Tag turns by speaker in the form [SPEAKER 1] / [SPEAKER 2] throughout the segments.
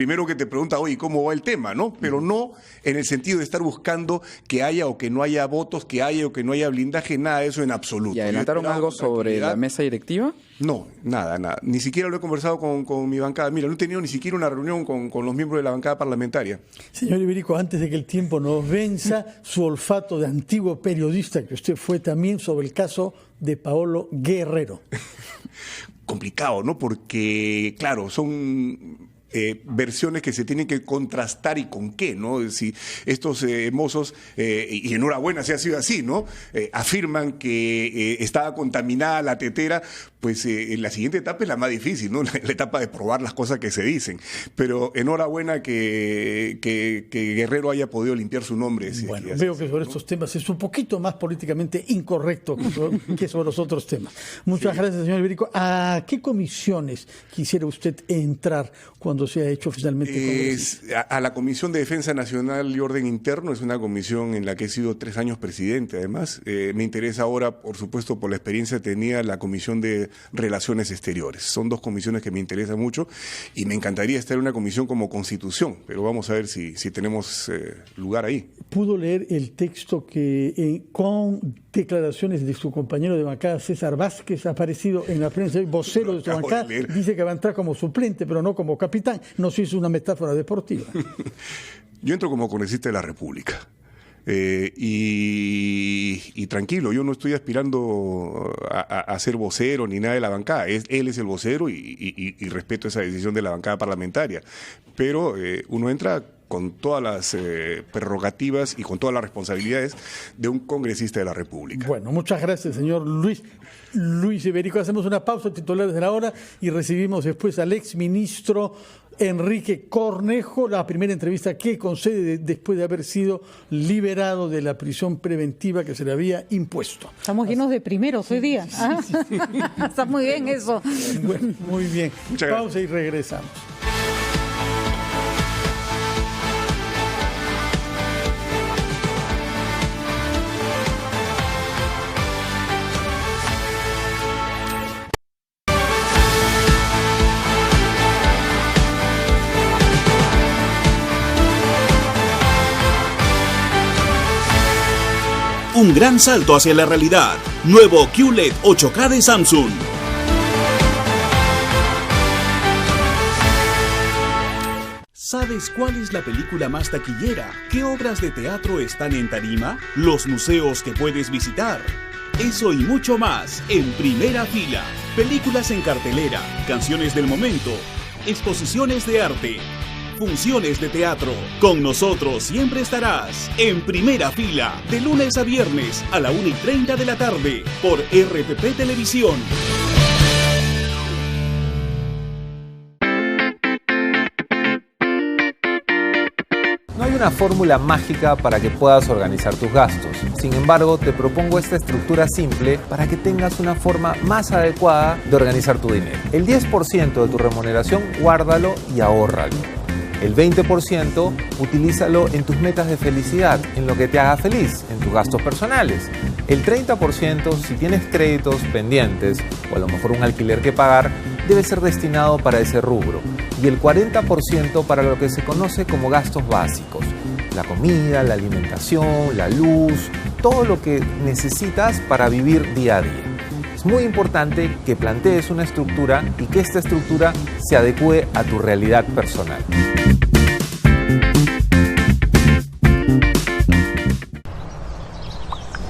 [SPEAKER 1] Primero que te pregunta, oye, ¿cómo va el tema? ¿No? Pero no en el sentido de estar buscando que haya o que no haya votos, que haya o que no haya blindaje, nada de eso en absoluto.
[SPEAKER 2] ¿Y adelantaron algo sobre la mesa directiva?
[SPEAKER 1] No, nada. Ni siquiera lo he conversado con mi bancada. Mira, no he tenido ni siquiera una reunión con los miembros de la bancada parlamentaria.
[SPEAKER 3] Señor Iberico, antes de que el tiempo nos venza, su olfato de antiguo periodista, que usted fue también, sobre el caso de Paolo Guerrero.
[SPEAKER 1] Complicado, ¿no? Porque, claro, son versiones que se tienen que contrastar y con qué, ¿no? Si estos mozos, y enhorabuena si ha sido así, ¿no? Afirman que estaba contaminada la tetera, pues la siguiente etapa es la más difícil, ¿no? La etapa de probar las cosas que se dicen. Pero enhorabuena que Guerrero haya podido limpiar su nombre. Si
[SPEAKER 3] bueno,
[SPEAKER 1] así,
[SPEAKER 3] veo que sobre estos temas es un poquito más políticamente incorrecto que sobre los otros temas. Muchas gracias, señor Iberico. ¿A qué comisiones quisiera usted entrar cuando se ha hecho oficialmente?
[SPEAKER 1] A la Comisión de Defensa Nacional y Orden Interno, es una comisión en la que he sido 3 años presidente, además. Me interesa ahora, por supuesto, por la experiencia tenía la Comisión de Relaciones Exteriores. Son 2 comisiones que me interesan mucho y me encantaría estar en una comisión como Constitución, pero vamos a ver si tenemos lugar ahí.
[SPEAKER 3] ¿Pudo leer el texto que con declaraciones de su compañero de bancada, César Vázquez, ha aparecido en la prensa, el vocero de su bancada? Dice que va a entrar como suplente, pero no como capitán. No sé si es una metáfora deportiva.
[SPEAKER 1] Yo entro como congresista de la República. Y tranquilo, yo no estoy aspirando a ser vocero ni nada de la bancada. Él es el vocero y respeto esa decisión de la bancada parlamentaria. Pero uno entra con todas las prerrogativas y con todas las responsabilidades de un congresista de la República.
[SPEAKER 3] Bueno, muchas gracias, señor Luis Iberico. Hacemos una pausa, titulares de la hora, y recibimos después al exministro Enrique Cornejo, la primera entrevista que concede después de haber sido liberado de la prisión preventiva que se le había impuesto.
[SPEAKER 4] Estamos llenos de primeros hoy día. Sí. Está muy bien eso.
[SPEAKER 3] Bueno, muy bien.
[SPEAKER 1] Muchas
[SPEAKER 3] pausa
[SPEAKER 1] gracias.
[SPEAKER 3] Y regresamos.
[SPEAKER 5] Un gran salto hacia la realidad. Nuevo QLED 8K de Samsung. ¿Sabes cuál es la película más taquillera? ¿Qué obras de teatro están en tarima? ¿Los museos que puedes visitar? Eso y mucho más en Primera Fila. Películas en cartelera, canciones del momento, exposiciones de arte, funciones de teatro. Con nosotros siempre estarás en Primera Fila, de lunes a viernes a la 1:30 de la tarde por RPP Televisión.
[SPEAKER 6] No hay una fórmula mágica para que puedas organizar tus gastos. Sin embargo, te propongo esta estructura simple para que tengas una forma más adecuada de organizar tu dinero. El 10% de tu remuneración, guárdalo y ahórralo. El 20% utilízalo en tus metas de felicidad, en lo que te haga feliz, en tus gastos personales. El 30%, si tienes créditos pendientes o a lo mejor un alquiler que pagar, debe ser destinado para ese rubro. Y el 40% para lo que se conoce como gastos básicos. La comida, la alimentación, la luz, todo lo que necesitas para vivir día a día. Es muy importante que plantees una estructura y que esta estructura se adecue a tu realidad personal.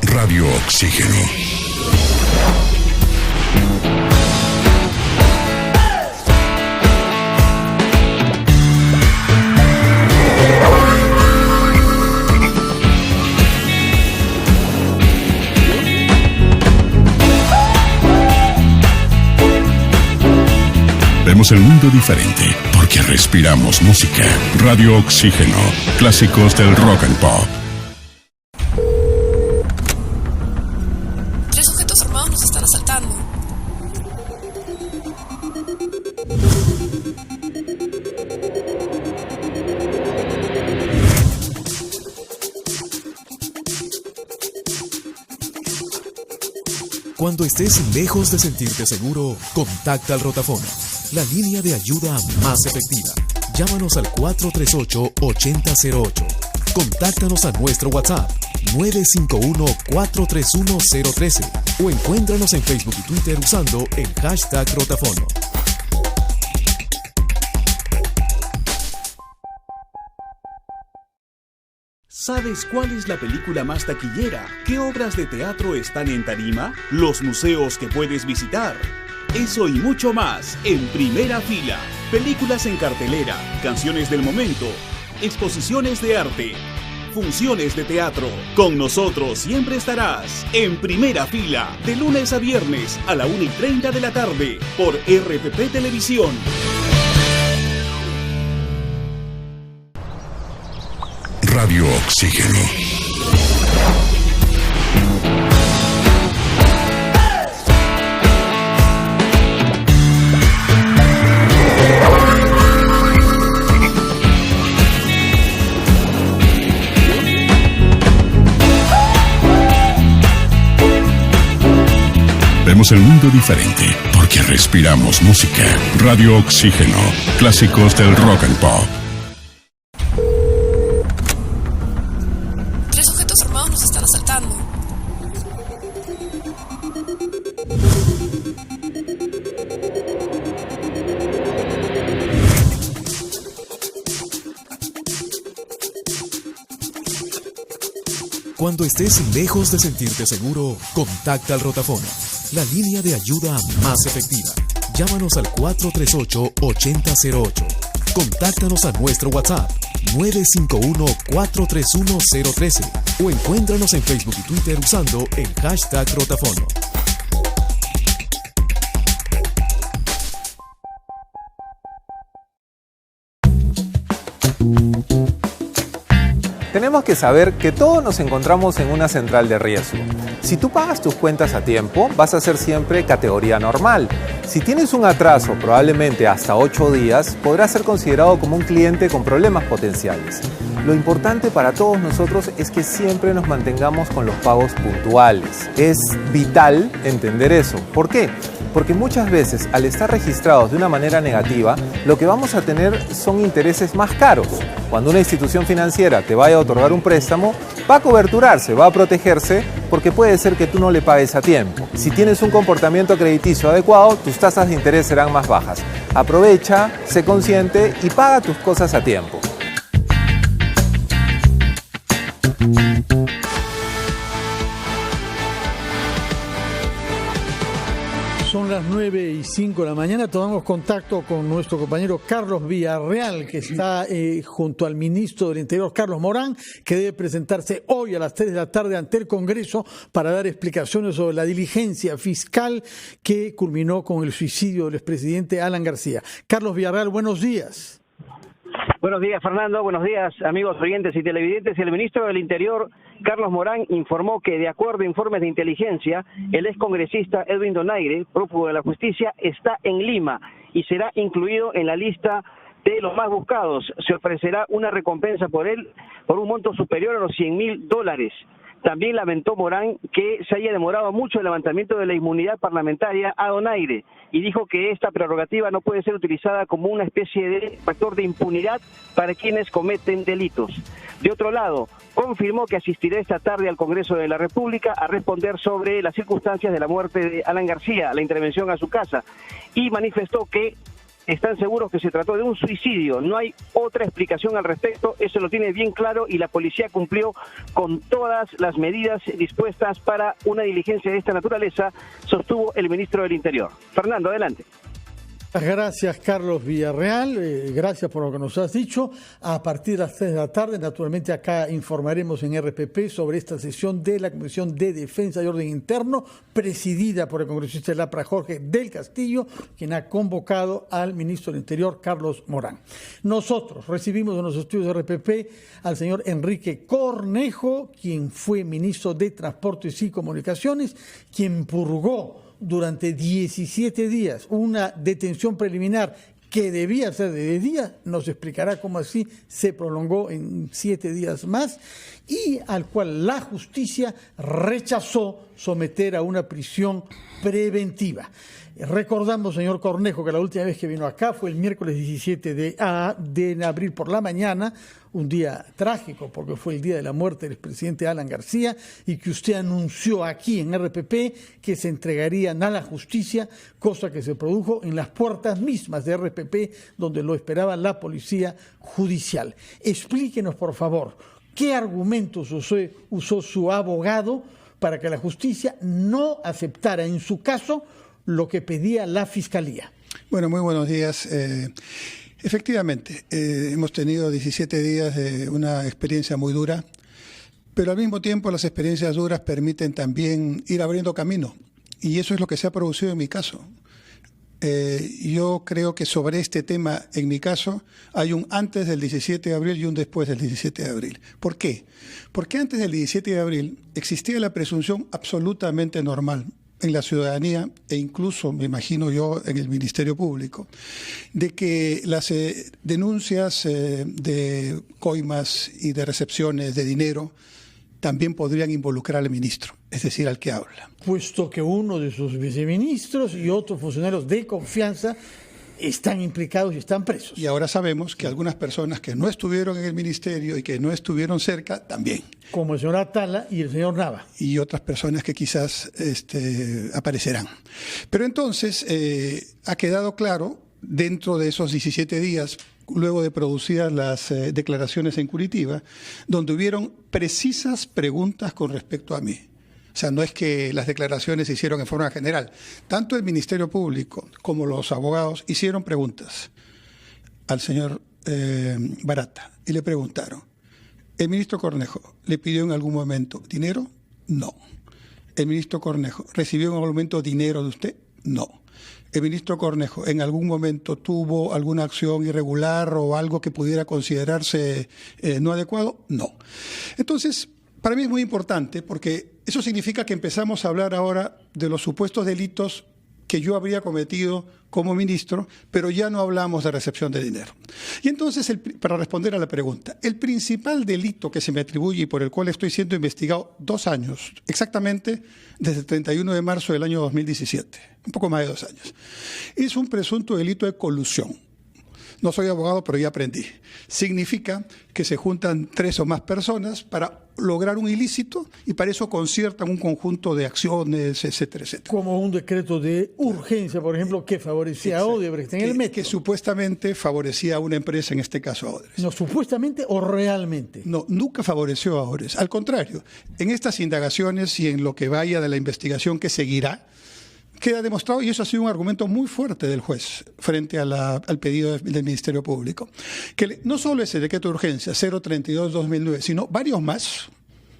[SPEAKER 7] Radio Oxígeno. Vemos el mundo diferente porque respiramos música. Radio Oxígeno. Clásicos del rock and pop.
[SPEAKER 8] 3 sujetos armados nos están asaltando.
[SPEAKER 9] Cuando estés lejos de sentirte seguro, contacta al Rotafono, la línea de ayuda más efectiva. Llámanos al 438-8008. Contáctanos a nuestro WhatsApp 951-431-013 o encuéntranos en Facebook y Twitter usando el hashtag Rotafono.
[SPEAKER 5] ¿Sabes cuál es la película más taquillera? ¿Qué obras de teatro están en tarima? ¿Los museos que puedes visitar? Eso y mucho más en Primera Fila. Películas en cartelera, canciones del momento, exposiciones de arte, funciones de teatro. Con nosotros siempre estarás en Primera Fila, de lunes a viernes a la 1:30 de la tarde por RPP Televisión.
[SPEAKER 7] Radio Oxígeno. Vemos el mundo diferente porque respiramos música. Radio Oxígeno. Clásicos del rock and pop.
[SPEAKER 8] Nos están asaltando.
[SPEAKER 9] Cuando estés lejos de sentirte seguro, contacta al Rotafono, la línea de ayuda más efectiva. Llámanos al 438-8008. Contáctanos a nuestro WhatsApp 951-431-013 o encuéntranos en Facebook y Twitter usando el hashtag Rotafono.
[SPEAKER 6] Tenemos que saber que todos nos encontramos en una central de riesgo. Si tú pagas tus cuentas a tiempo, vas a ser siempre categoría normal. Si tienes un atraso, probablemente hasta 8 días, podrás ser considerado como un cliente con problemas potenciales. Lo importante para todos nosotros es que siempre nos mantengamos con los pagos puntuales. Es vital entender eso. ¿Por qué? Porque muchas veces, al estar registrados de una manera negativa, lo que vamos a tener son intereses más caros. Cuando una institución financiera te vaya a otorgar un préstamo, va a coberturarse, va a protegerse, porque puede ser que tú no le pagues a tiempo. Si tienes un comportamiento crediticio adecuado, tus tasas de interés serán más bajas. Aprovecha, sé consciente y paga tus cosas a tiempo.
[SPEAKER 3] Son las 9:05 de la mañana. Tomamos contacto con nuestro compañero Carlos Villarreal, que está junto al ministro del Interior, Carlos Morán, que debe presentarse hoy a las 3 de la tarde ante el Congreso para dar explicaciones sobre la diligencia fiscal que culminó con el suicidio del expresidente Alan García. Carlos Villarreal, buenos días.
[SPEAKER 10] Buenos días, Fernando. Buenos días, amigos oyentes y televidentes. El ministro del Interior, Carlos Morán, informó que, de acuerdo a informes de inteligencia, el excongresista Edwin Donaire, prófugo de la justicia, está en Lima y será incluido en la lista de los más buscados. Se ofrecerá una recompensa por él por un monto superior a los $100,000. También lamentó Morán que se haya demorado mucho el levantamiento de la inmunidad parlamentaria a Donaire y dijo que esta prerrogativa no puede ser utilizada como una especie de factor de impunidad para quienes cometen delitos. De otro lado, confirmó que asistirá esta tarde al Congreso de la República a responder sobre las circunstancias de la muerte de Alan García, la intervención a su casa, y manifestó que están seguros que se trató de un suicidio. No hay otra explicación al respecto, eso lo tiene bien claro y la policía cumplió con todas las medidas dispuestas para una diligencia de esta naturaleza, sostuvo el ministro del Interior. Fernando, adelante.
[SPEAKER 3] Gracias, Carlos Villarreal. Gracias por lo que nos has dicho. A partir de las 3 de la tarde, naturalmente, acá informaremos en RPP sobre esta sesión de la Comisión de Defensa y Orden Interno, presidida por el congresista Lapra Jorge del Castillo, quien ha convocado al ministro del Interior, Carlos Morán. Nosotros recibimos en los estudios de RPP al señor Enrique Cornejo, quien fue ministro de Transportes y Comunicaciones, quien purgó durante 17 días una detención preliminar que debía ser de 10 días, nos explicará cómo así se prolongó en 7 días más, y al cual la justicia rechazó someter a una prisión preventiva. Recordamos, señor Cornejo, que la última vez que vino acá fue el miércoles 17 de abril por la mañana, un día trágico porque fue el día de la muerte del expresidente Alan García, y que usted anunció aquí en RPP que se entregarían a la justicia, cosa que se produjo en las puertas mismas de RPP, donde lo esperaba la policía judicial. Explíquenos, por favor, ¿qué argumentos usó su abogado para que la justicia no aceptara en su caso lo que pedía la Fiscalía?
[SPEAKER 11] Bueno, muy buenos días. Efectivamente, hemos tenido 17 días de una experiencia muy dura, pero al mismo tiempo las experiencias duras permiten también ir abriendo camino, y eso es lo que se ha producido en mi caso. Yo creo que sobre este tema, en mi caso, hay un antes del 17 de abril y un después del 17 de abril. ¿Por qué? Porque antes del 17 de abril existía la presunción absolutamente normal en la ciudadanía, e incluso, me imagino yo, en el Ministerio Público, de que las denuncias de coimas y de recepciones de dinero también podrían involucrar al ministro, es decir, al que habla.
[SPEAKER 3] Puesto que uno de sus viceministros y otros funcionarios de confianza están implicados y están presos.
[SPEAKER 11] Y ahora sabemos que algunas personas que no estuvieron en el ministerio y que no estuvieron cerca también.
[SPEAKER 3] Como el señor Atala y el señor Nava.
[SPEAKER 11] Y otras personas que quizás aparecerán. Pero entonces ha quedado claro, dentro de esos 17 días, luego de producidas las declaraciones en Curitiba, donde hubieron precisas preguntas con respecto a mí. O sea, no es que las declaraciones se hicieron en forma general. Tanto el Ministerio Público como los abogados hicieron preguntas al señor Barata y le preguntaron: ¿el ministro Cornejo le pidió en algún momento dinero? No. ¿El ministro Cornejo recibió en algún momento dinero de usted? No. ¿El ministro Cornejo en algún momento tuvo alguna acción irregular o algo que pudiera considerarse no adecuado? No. Entonces, para mí es muy importante porque eso significa que empezamos a hablar ahora de los supuestos delitos que yo habría cometido como ministro, pero ya no hablamos de recepción de dinero. Y entonces, para responder a la pregunta, el principal delito que se me atribuye y por el cual estoy siendo investigado 2 años, exactamente desde el 31 de marzo del año 2017, un poco más de 2 años, es un presunto delito de colusión. No soy abogado, pero ya aprendí. Significa que se juntan 3 o más personas para lograr un ilícito y para eso conciertan un conjunto de acciones, etcétera, etcétera.
[SPEAKER 3] Como un decreto de urgencia, por ejemplo, que favorecía a Odebrecht en el metro.
[SPEAKER 11] Que supuestamente favorecía a una empresa, en este caso a Odebrecht.
[SPEAKER 3] No, supuestamente o realmente.
[SPEAKER 11] No, nunca favoreció a Odebrecht. Al contrario, en estas indagaciones y en lo que vaya de la investigación que seguirá, queda demostrado, y eso ha sido un argumento muy fuerte del juez frente a al pedido del Ministerio Público, que no solo ese decreto de urgencia 032-2009, sino varios más.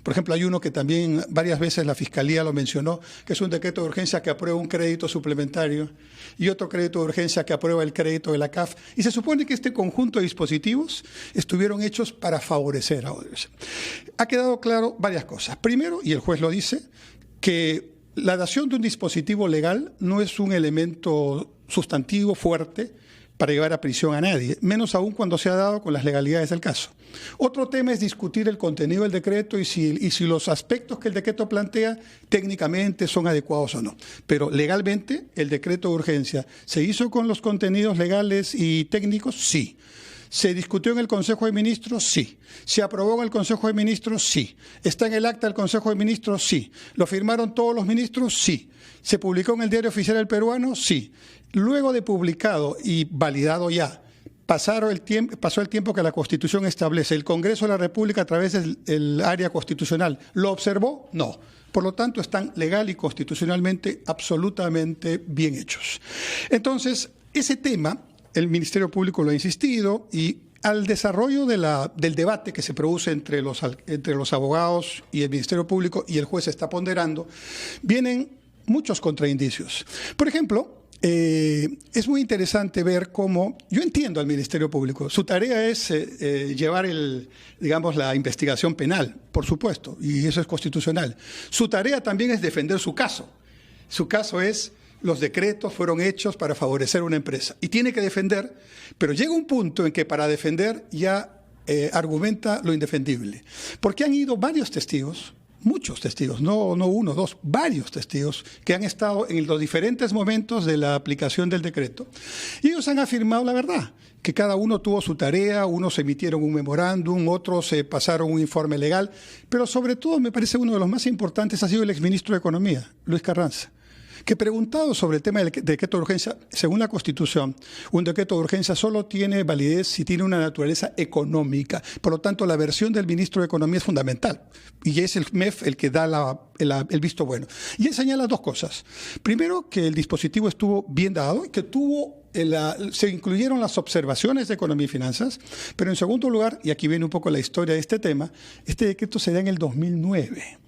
[SPEAKER 11] Por ejemplo, hay uno que también varias veces la Fiscalía lo mencionó, que es un decreto de urgencia que aprueba un crédito suplementario y otro crédito de urgencia que aprueba el crédito de la CAF. Y se supone que este conjunto de dispositivos estuvieron hechos para favorecer a Odebrecht. Ha quedado claro varias cosas. Primero, y el juez lo dice, que la dación de un dispositivo legal no es un elemento sustantivo fuerte para llevar a prisión a nadie, menos aún cuando se ha dado con las legalidades del caso. Otro tema es discutir el contenido del decreto y si los aspectos que el decreto plantea técnicamente son adecuados o no. Pero legalmente el decreto de urgencia se hizo con los contenidos legales y técnicos, sí. ¿Se discutió en el Consejo de Ministros? Sí. ¿Se aprobó en el Consejo de Ministros? Sí. ¿Está en el acta del Consejo de Ministros? Sí. ¿Lo firmaron todos los ministros? Sí. ¿Se publicó en el Diario Oficial del Peruano? Sí. Luego de publicado y validado ya, pasó el tiempo que la Constitución establece. ¿El Congreso de la República, a través del área constitucional, lo observó? No. Por lo tanto, están legal y constitucionalmente absolutamente bien hechos. Entonces, ese tema el Ministerio Público lo ha insistido, y al desarrollo del debate que se produce entre los abogados y el Ministerio Público, y el juez está ponderando, vienen muchos contraindicios. Por ejemplo, es muy interesante ver cómo, yo entiendo al Ministerio Público, su tarea es llevar la investigación penal, por supuesto, y eso es constitucional. Su tarea también es defender su caso. Su caso es: los decretos fueron hechos para favorecer a una empresa y tiene que defender, pero llega un punto en que para defender ya argumenta lo indefendible. Porque han ido varios testigos muchos testigos, no uno, dos, varios testigos que han estado en los diferentes momentos de la aplicación del decreto. Y ellos han afirmado la verdad, que cada uno tuvo su tarea, unos emitieron un memorándum, otros pasaron un informe legal, pero sobre todo me parece uno de los más importantes ha sido el exministro de Economía, Luis Carranza, que preguntado sobre el tema del decreto de urgencia, según la Constitución, un decreto de urgencia solo tiene validez si tiene una naturaleza económica. Por lo tanto, la versión del ministro de Economía es fundamental. Y es el MEF el que da el visto bueno. Y él señala dos cosas. Primero, que el dispositivo estuvo bien dado, que se incluyeron las observaciones de Economía y Finanzas, pero en segundo lugar, y aquí viene un poco la historia de este tema, este decreto se da en el 2009.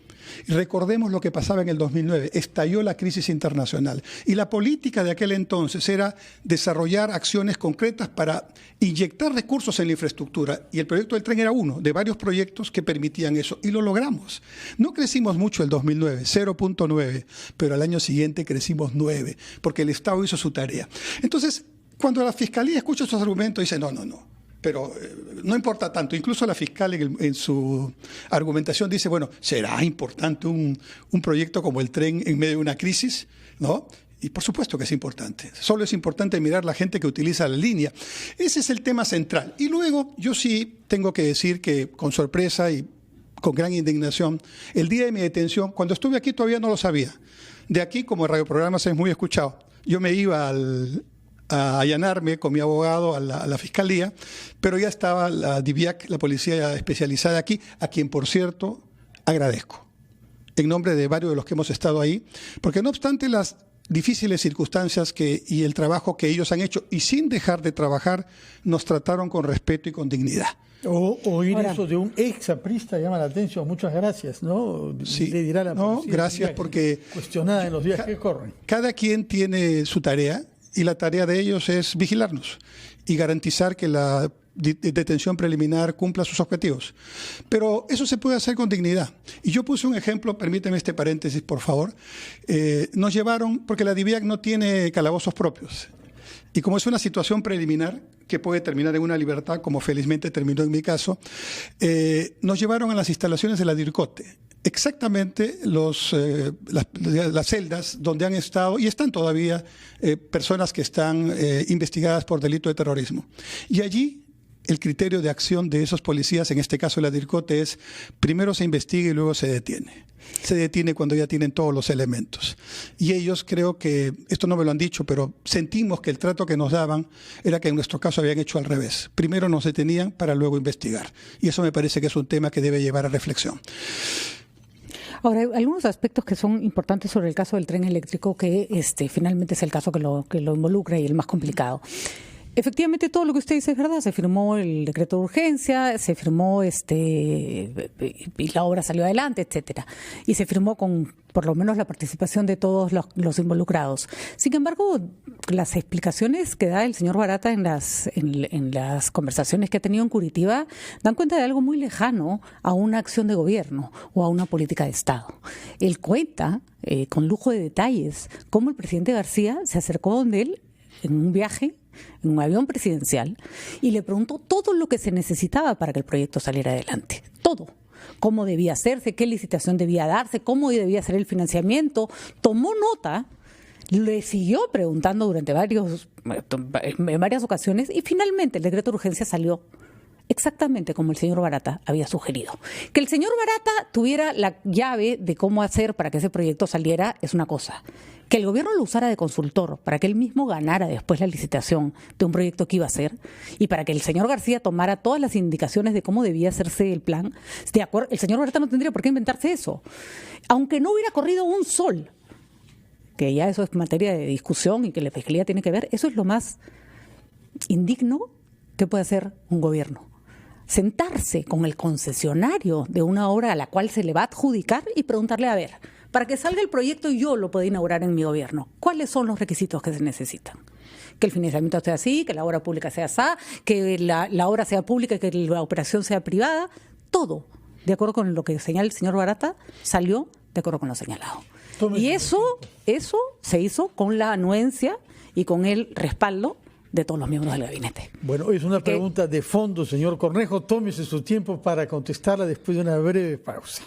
[SPEAKER 11] Y recordemos lo que pasaba en el 2009, estalló la crisis internacional y la política de aquel entonces era desarrollar acciones concretas para inyectar recursos en la infraestructura y el proyecto del tren era uno de varios proyectos que permitían eso y lo logramos. No crecimos mucho el 2009, 0.9, pero al año siguiente crecimos 9 porque el Estado hizo su tarea. Entonces, cuando la Fiscalía escucha esos argumentos dice no. Pero no importa tanto. Incluso la fiscal en su argumentación dice, bueno, ¿será importante un proyecto como el tren en medio de una crisis? ¿No? Y por supuesto que es importante. Solo es importante mirar la gente que utiliza la línea. Ese es el tema central. Y luego yo sí tengo que decir que con sorpresa y con gran indignación, el día de mi detención, cuando estuve aquí todavía no lo sabía. De aquí, como radioprogramas es muy escuchado, yo me iba a allanarme con mi abogado a la fiscalía, pero ya estaba la DIVIAC, la policía especializada aquí, a quien, por cierto, agradezco, en nombre de varios de los que hemos estado ahí, porque no obstante las difíciles circunstancias y el trabajo que ellos han hecho, y sin dejar de trabajar, nos trataron con respeto y con dignidad.
[SPEAKER 3] Oír eso de un exaprista llama la atención. Muchas gracias, ¿no?
[SPEAKER 11] Sí,
[SPEAKER 3] le dirá la policía.
[SPEAKER 11] No, gracias porque
[SPEAKER 3] cuestionada en los días que corren.
[SPEAKER 11] Cada quien tiene su tarea y la tarea de ellos es vigilarnos y garantizar que la detención preliminar cumpla sus objetivos. Pero eso se puede hacer con dignidad. Y yo puse un ejemplo, permíteme este paréntesis, por favor. Nos llevaron, porque la DIVIAC no tiene calabozos propios. Y como es una situación preliminar que puede terminar en una libertad, como felizmente terminó en mi caso, nos llevaron a las instalaciones de la DIRCOTE. Exactamente las celdas donde han estado y están todavía personas que están investigadas por delito de terrorismo. Y allí el criterio de acción de esos policías, en este caso la DIRCOTE, es primero se investiga y luego se detiene. Se detiene cuando ya tienen todos los elementos. Y ellos, creo que, esto no me lo han dicho, pero sentimos que el trato que nos daban era que en nuestro caso habían hecho al revés. Primero nos detenían para luego investigar. Y eso me parece que es un tema que debe llevar a reflexión.
[SPEAKER 4] Ahora, hay algunos aspectos que son importantes sobre el caso del tren eléctrico, que finalmente es el caso que lo involucra y el más complicado. Efectivamente, todo lo que usted dice es verdad. Se firmó el decreto de urgencia, se firmó y la obra salió adelante, etcétera. Y se firmó con por lo menos la participación de todos los involucrados. Sin embargo, las explicaciones que da el señor Barata en las conversaciones que ha tenido en Curitiba dan cuenta de algo muy lejano a una acción de gobierno o a una política de Estado. Él cuenta con lujo de detalles cómo el presidente García se acercó donde él en un viaje, en un avión presidencial, y le preguntó todo lo que se necesitaba para que el proyecto saliera adelante. Todo. Cómo debía hacerse, qué licitación debía darse, cómo debía ser el financiamiento. Tomó nota, le siguió preguntando durante en varias ocasiones y finalmente el decreto de urgencia salió exactamente como el señor Barata había sugerido. Que el señor Barata tuviera la llave de cómo hacer para que ese proyecto saliera es una cosa. Que el gobierno lo usara de consultor para que él mismo ganara después la licitación de un proyecto que iba a hacer y para que el señor García tomara todas las indicaciones de cómo debía hacerse el plan, de acuerdo, el señor Barata no tendría por qué inventarse eso. Aunque no hubiera corrido un sol, que ya eso es materia de discusión y que la Fiscalía tiene que ver, eso es lo más indigno que puede hacer un gobierno. Sentarse con el concesionario de una obra a la cual se le va a adjudicar y preguntarle, a ver, para que salga el proyecto y yo lo pueda inaugurar en mi gobierno, ¿cuáles son los requisitos que se necesitan? Que el financiamiento sea así, que la obra pública sea así, que la obra sea pública y que la operación sea privada, todo, de acuerdo con lo que señala el señor Barata, salió de acuerdo con lo señalado. Y eso se hizo con la anuencia y con el respaldo de todos los miembros del gabinete.
[SPEAKER 3] Bueno, es una pregunta de fondo, señor Cornejo. Tómese su tiempo para contestarla después de una breve pausa.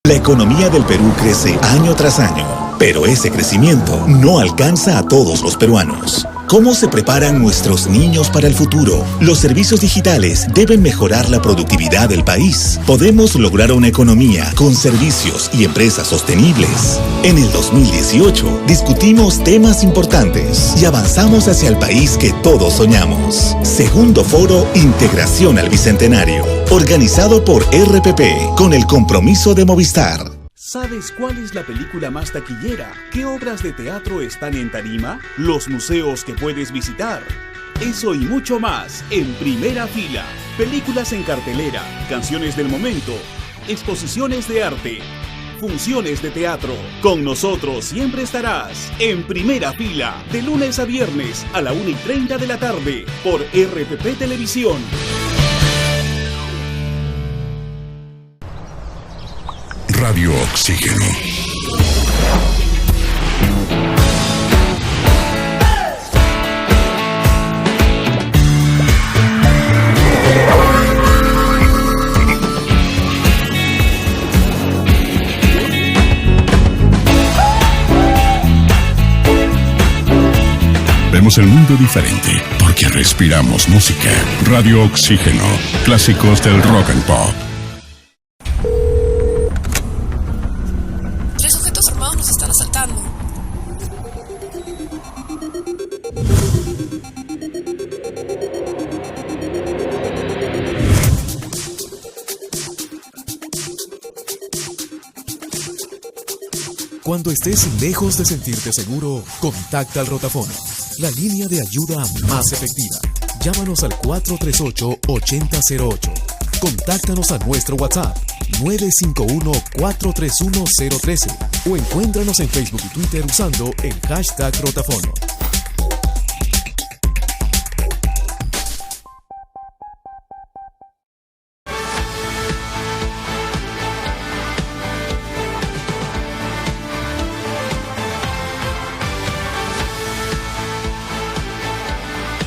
[SPEAKER 12] La economía del Perú crece año tras año, pero ese crecimiento no alcanza a todos los peruanos. ¿Cómo se preparan nuestros niños para el futuro? Los servicios digitales deben mejorar la productividad del país. Podemos lograr una economía con servicios y empresas sostenibles. En el 2018 discutimos temas importantes y avanzamos hacia el país que todos soñamos. Segundo Foro Integración al Bicentenario, organizado por RPP con el compromiso de Movistar.
[SPEAKER 5] ¿Sabes cuál es la película más taquillera? ¿Qué obras de teatro están en tarima? ¿Los museos que puedes visitar? Eso y mucho más en Primera Fila. Películas en cartelera, canciones del momento, exposiciones de arte, funciones de teatro. Con nosotros siempre estarás en Primera Fila, de lunes a viernes a la 1:30 de la tarde por RPP Televisión.
[SPEAKER 7] Radio Oxígeno. Vemos el mundo diferente porque respiramos música. Radio Oxígeno. Clásicos del rock and pop.
[SPEAKER 8] Nos están asaltando.
[SPEAKER 9] Cuando estés lejos de sentirte seguro, contacta al Rotafono, la línea de ayuda más efectiva. Llámanos al 438-8008. Contáctanos a nuestro WhatsApp 951-431-013 o encuéntranos en Facebook y Twitter usando el hashtag Rotafono.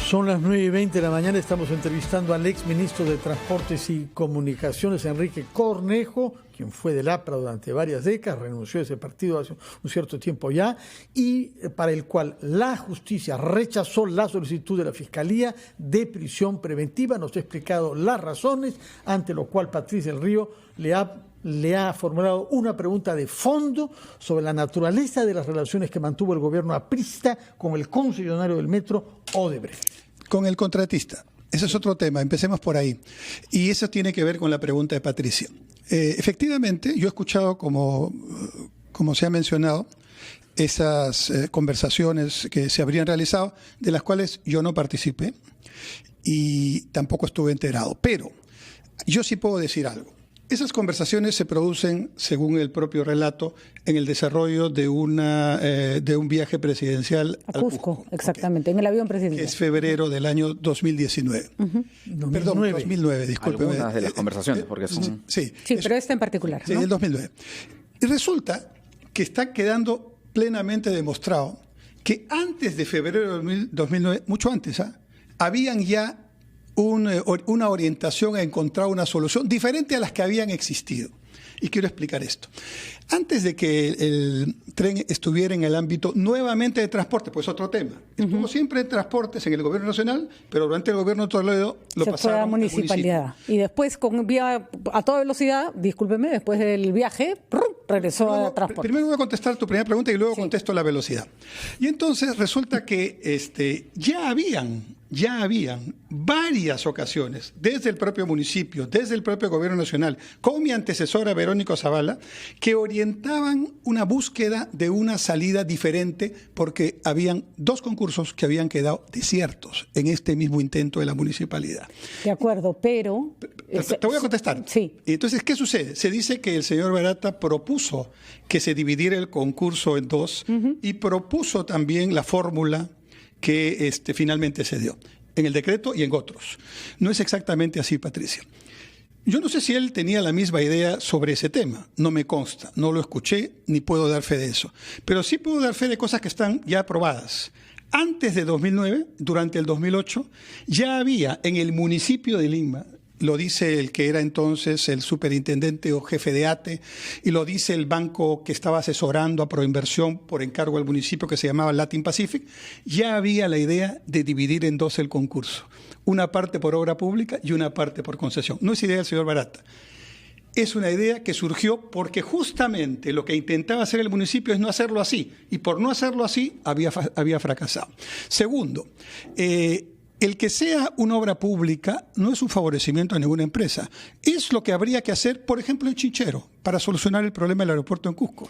[SPEAKER 3] Son las 9:20 de la mañana, estamos entrevistando al ex ministro de Transportes y Comunicaciones, Enrique Cornejo, quien fue del APRA durante varias décadas, renunció a ese partido hace un cierto tiempo ya, y para el cual la justicia rechazó la solicitud de la Fiscalía de prisión preventiva. Nos ha explicado las razones, ante lo cual Patricia del Río le ha formulado una pregunta de fondo sobre la naturaleza de las relaciones que mantuvo el gobierno aprista con el concesionario del metro, Odebrecht.
[SPEAKER 11] Con el contratista. Ese es otro tema, empecemos por ahí. Y eso tiene que ver con la pregunta de Patricia. Efectivamente, yo he escuchado, como se ha mencionado, esas conversaciones que se habrían realizado, de las cuales yo no participé y tampoco estuve enterado. Pero yo sí puedo decir algo. Esas conversaciones se producen, según el propio relato, en el desarrollo de un viaje presidencial
[SPEAKER 4] a Cusco. Exactamente, en el avión presidencial.
[SPEAKER 11] Es febrero del año 2019. Perdón, 2009, discúlpeme.
[SPEAKER 2] Algunas de las conversaciones, porque son...
[SPEAKER 4] Sí, pero esta en particular,
[SPEAKER 11] Sí,
[SPEAKER 4] ¿no?
[SPEAKER 11] el 2009. Y resulta que está quedando plenamente demostrado que antes de febrero de 2009, mucho antes, habían ya una orientación a encontrar una solución diferente a las que habían existido. Y quiero explicar esto. Antes de que el tren estuviera en el ámbito nuevamente de transporte, pues otro tema. Estuvo siempre en transportes en el gobierno nacional, pero durante el gobierno de Toledo lo pasaron
[SPEAKER 4] fue a municipalidad. Y después, a toda velocidad, discúlpeme, después del viaje, regresó a transporte.
[SPEAKER 11] Primero voy a contestar tu primera pregunta y luego contesto la velocidad. Y entonces resulta que ya habían varias ocasiones, desde el propio municipio, desde el propio gobierno nacional, con mi antecesora Verónica Zavala, que orientaban una búsqueda de una salida diferente porque habían dos concursos que habían quedado desiertos en este mismo intento de la municipalidad.
[SPEAKER 4] De acuerdo, pero...
[SPEAKER 11] Te voy a contestar.
[SPEAKER 4] Sí.
[SPEAKER 11] Entonces, ¿qué sucede? Se dice que el señor Barata propuso que se dividiera el concurso en dos y propuso también la fórmula que finalmente se dio en el decreto y en otros. No es exactamente así, Patricia. Yo no sé si él tenía la misma idea sobre ese tema, no me consta, no lo escuché ni puedo dar fe de eso, pero sí puedo dar fe de cosas que están ya aprobadas. Antes de 2009, durante el 2008, ya había en el municipio de Lima lo dice el que era entonces el superintendente o jefe de ATE, y lo dice el banco que estaba asesorando a Proinversión por encargo del municipio, que se llamaba Latin Pacific. Ya había la idea de dividir en dos el concurso, una parte por obra pública y una parte por concesión. No es idea del señor Barata. Es una idea que surgió porque justamente lo que intentaba hacer el municipio es no hacerlo así, y por no hacerlo así había fracasado. Segundo, el que sea una obra pública no es un favorecimiento a ninguna empresa. Es lo que habría que hacer, por ejemplo, en Chinchero, para solucionar el problema del aeropuerto en Cusco.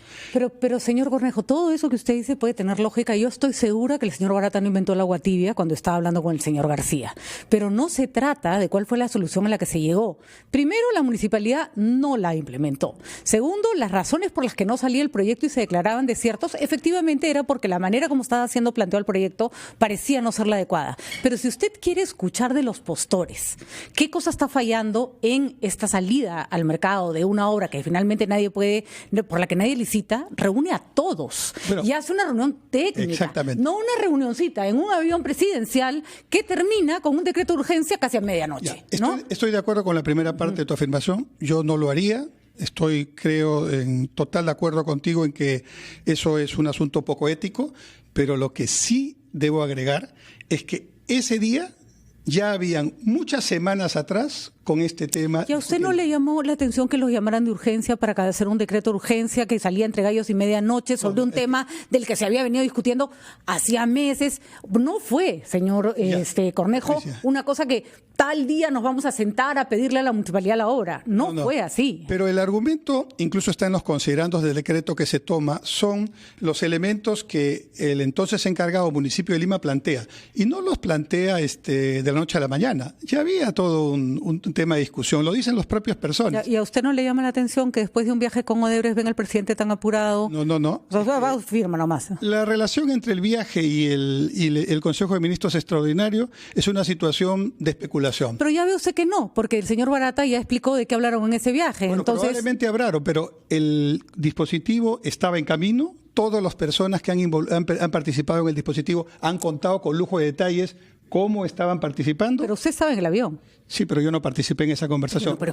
[SPEAKER 4] Pero señor Cornejo, todo eso que usted dice puede tener lógica. Yo estoy segura que el señor Barata no inventó el agua tibia cuando estaba hablando con el señor García. Pero no se trata de cuál fue la solución a la que se llegó. Primero, la municipalidad no la implementó. Segundo, las razones por las que no salía el proyecto y se declaraban desiertos, efectivamente era porque la manera como estaba siendo planteado el proyecto parecía no ser la adecuada. Pero si usted quiere escuchar de los postores, ¿qué cosa está fallando en esta salida al mercado de una obra que finalmente nadie puede, por la que nadie licita, reúne a todos y hace una reunión técnica, no una reunioncita en un avión presidencial que termina con un decreto de urgencia casi a medianoche?
[SPEAKER 11] Estoy de acuerdo con la primera parte de tu afirmación. Yo no lo haría. Creo, en total acuerdo contigo en que eso es un asunto poco ético, pero lo que sí debo agregar es que ese día ya habían muchas semanas atrás con este tema.
[SPEAKER 4] ¿Y a usted no le llamó la atención que los llamaran de urgencia para hacer un decreto de urgencia que salía entre gallos y medianoche sobre un tema del que se había venido discutiendo hacía meses? No fue, señor Cornejo, una cosa que tal día nos vamos a sentar a pedirle a la municipalidad la obra. No fue así.
[SPEAKER 11] Pero el argumento, incluso está en los considerandos del decreto que se toma, son los elementos que el entonces encargado municipio de Lima plantea. Y no los plantea de la noche a la mañana. Ya había todo un tema de discusión, lo dicen las propias personas.
[SPEAKER 4] ¿Y a usted no le llama la atención que después de un viaje con Odebrecht venga el presidente tan apurado?
[SPEAKER 11] No.
[SPEAKER 4] O sea, va, firma nomás.
[SPEAKER 11] La relación entre el viaje y el Consejo de Ministros extraordinario es una situación de especulación.
[SPEAKER 4] Pero ya ve usted que no, porque el señor Barata ya explicó de qué hablaron en ese viaje.
[SPEAKER 11] Bueno, entonces, probablemente hablaron, pero el dispositivo estaba en camino. Todas las personas que han participado en el dispositivo han contado con lujo de detalles cómo estaban participando.
[SPEAKER 4] Pero usted estaba en el avión.
[SPEAKER 11] Sí, pero yo no participé en esa conversación.
[SPEAKER 3] Pero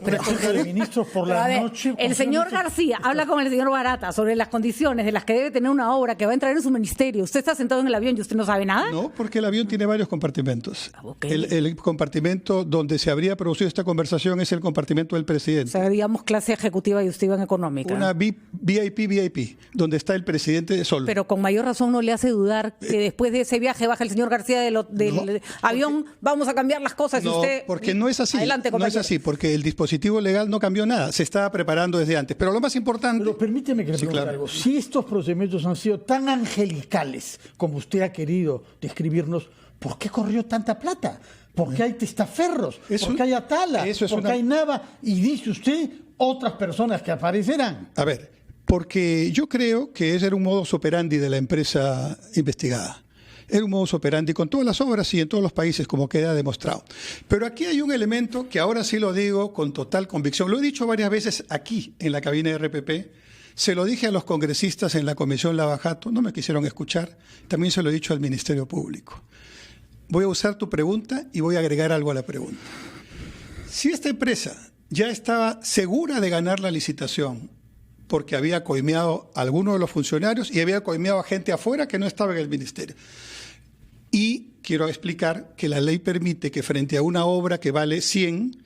[SPEAKER 3] ministros por la noche.
[SPEAKER 4] El señor García habla con el señor Barata sobre las condiciones de las que debe tener una obra que va a entrar en su ministerio. ¿Usted está sentado en el avión y usted no sabe nada?
[SPEAKER 11] No, porque el avión tiene varios compartimentos. El compartimento donde se habría producido esta conversación es el compartimento del presidente.
[SPEAKER 4] O sea, digamos clase ejecutiva y usted iba en económica.
[SPEAKER 11] Una VIP, donde está el presidente de Sol.
[SPEAKER 4] Pero con mayor razón no le hace dudar que después de ese viaje baja el señor García del avión, vamos a cambiar las cosas y usted...
[SPEAKER 11] porque no es así.
[SPEAKER 4] Adelante,
[SPEAKER 11] no es así, porque el dispositivo legal no cambió nada, se estaba preparando desde antes. Pero lo más importante...
[SPEAKER 3] Pero permíteme que le pregunte algo. Si estos procedimientos han sido tan angelicales como usted ha querido describirnos, ¿por qué corrió tanta plata? ¿Por qué hay testaferros? ¿Por qué hay Atala? ¿Por qué hay Nava? Y dice usted, otras personas que aparecerán.
[SPEAKER 11] A ver, porque yo creo que ese era un modus operandi de la empresa investigada. Era un modus operandi con todas las obras y en todos los países, como queda demostrado. Pero aquí hay un elemento que ahora sí lo digo con total convicción. Lo he dicho varias veces aquí, en la cabina de RPP. Se lo dije a los congresistas en la Comisión Lavajato, no me quisieron escuchar. También se lo he dicho al Ministerio Público. Voy a usar tu pregunta y voy a agregar algo a la pregunta. Si esta empresa ya estaba segura de ganar la licitación, porque había coimeado a algunos de los funcionarios y había coimeado a gente afuera que no estaba en el ministerio. Y quiero explicar que la ley permite que frente a una obra que vale 100,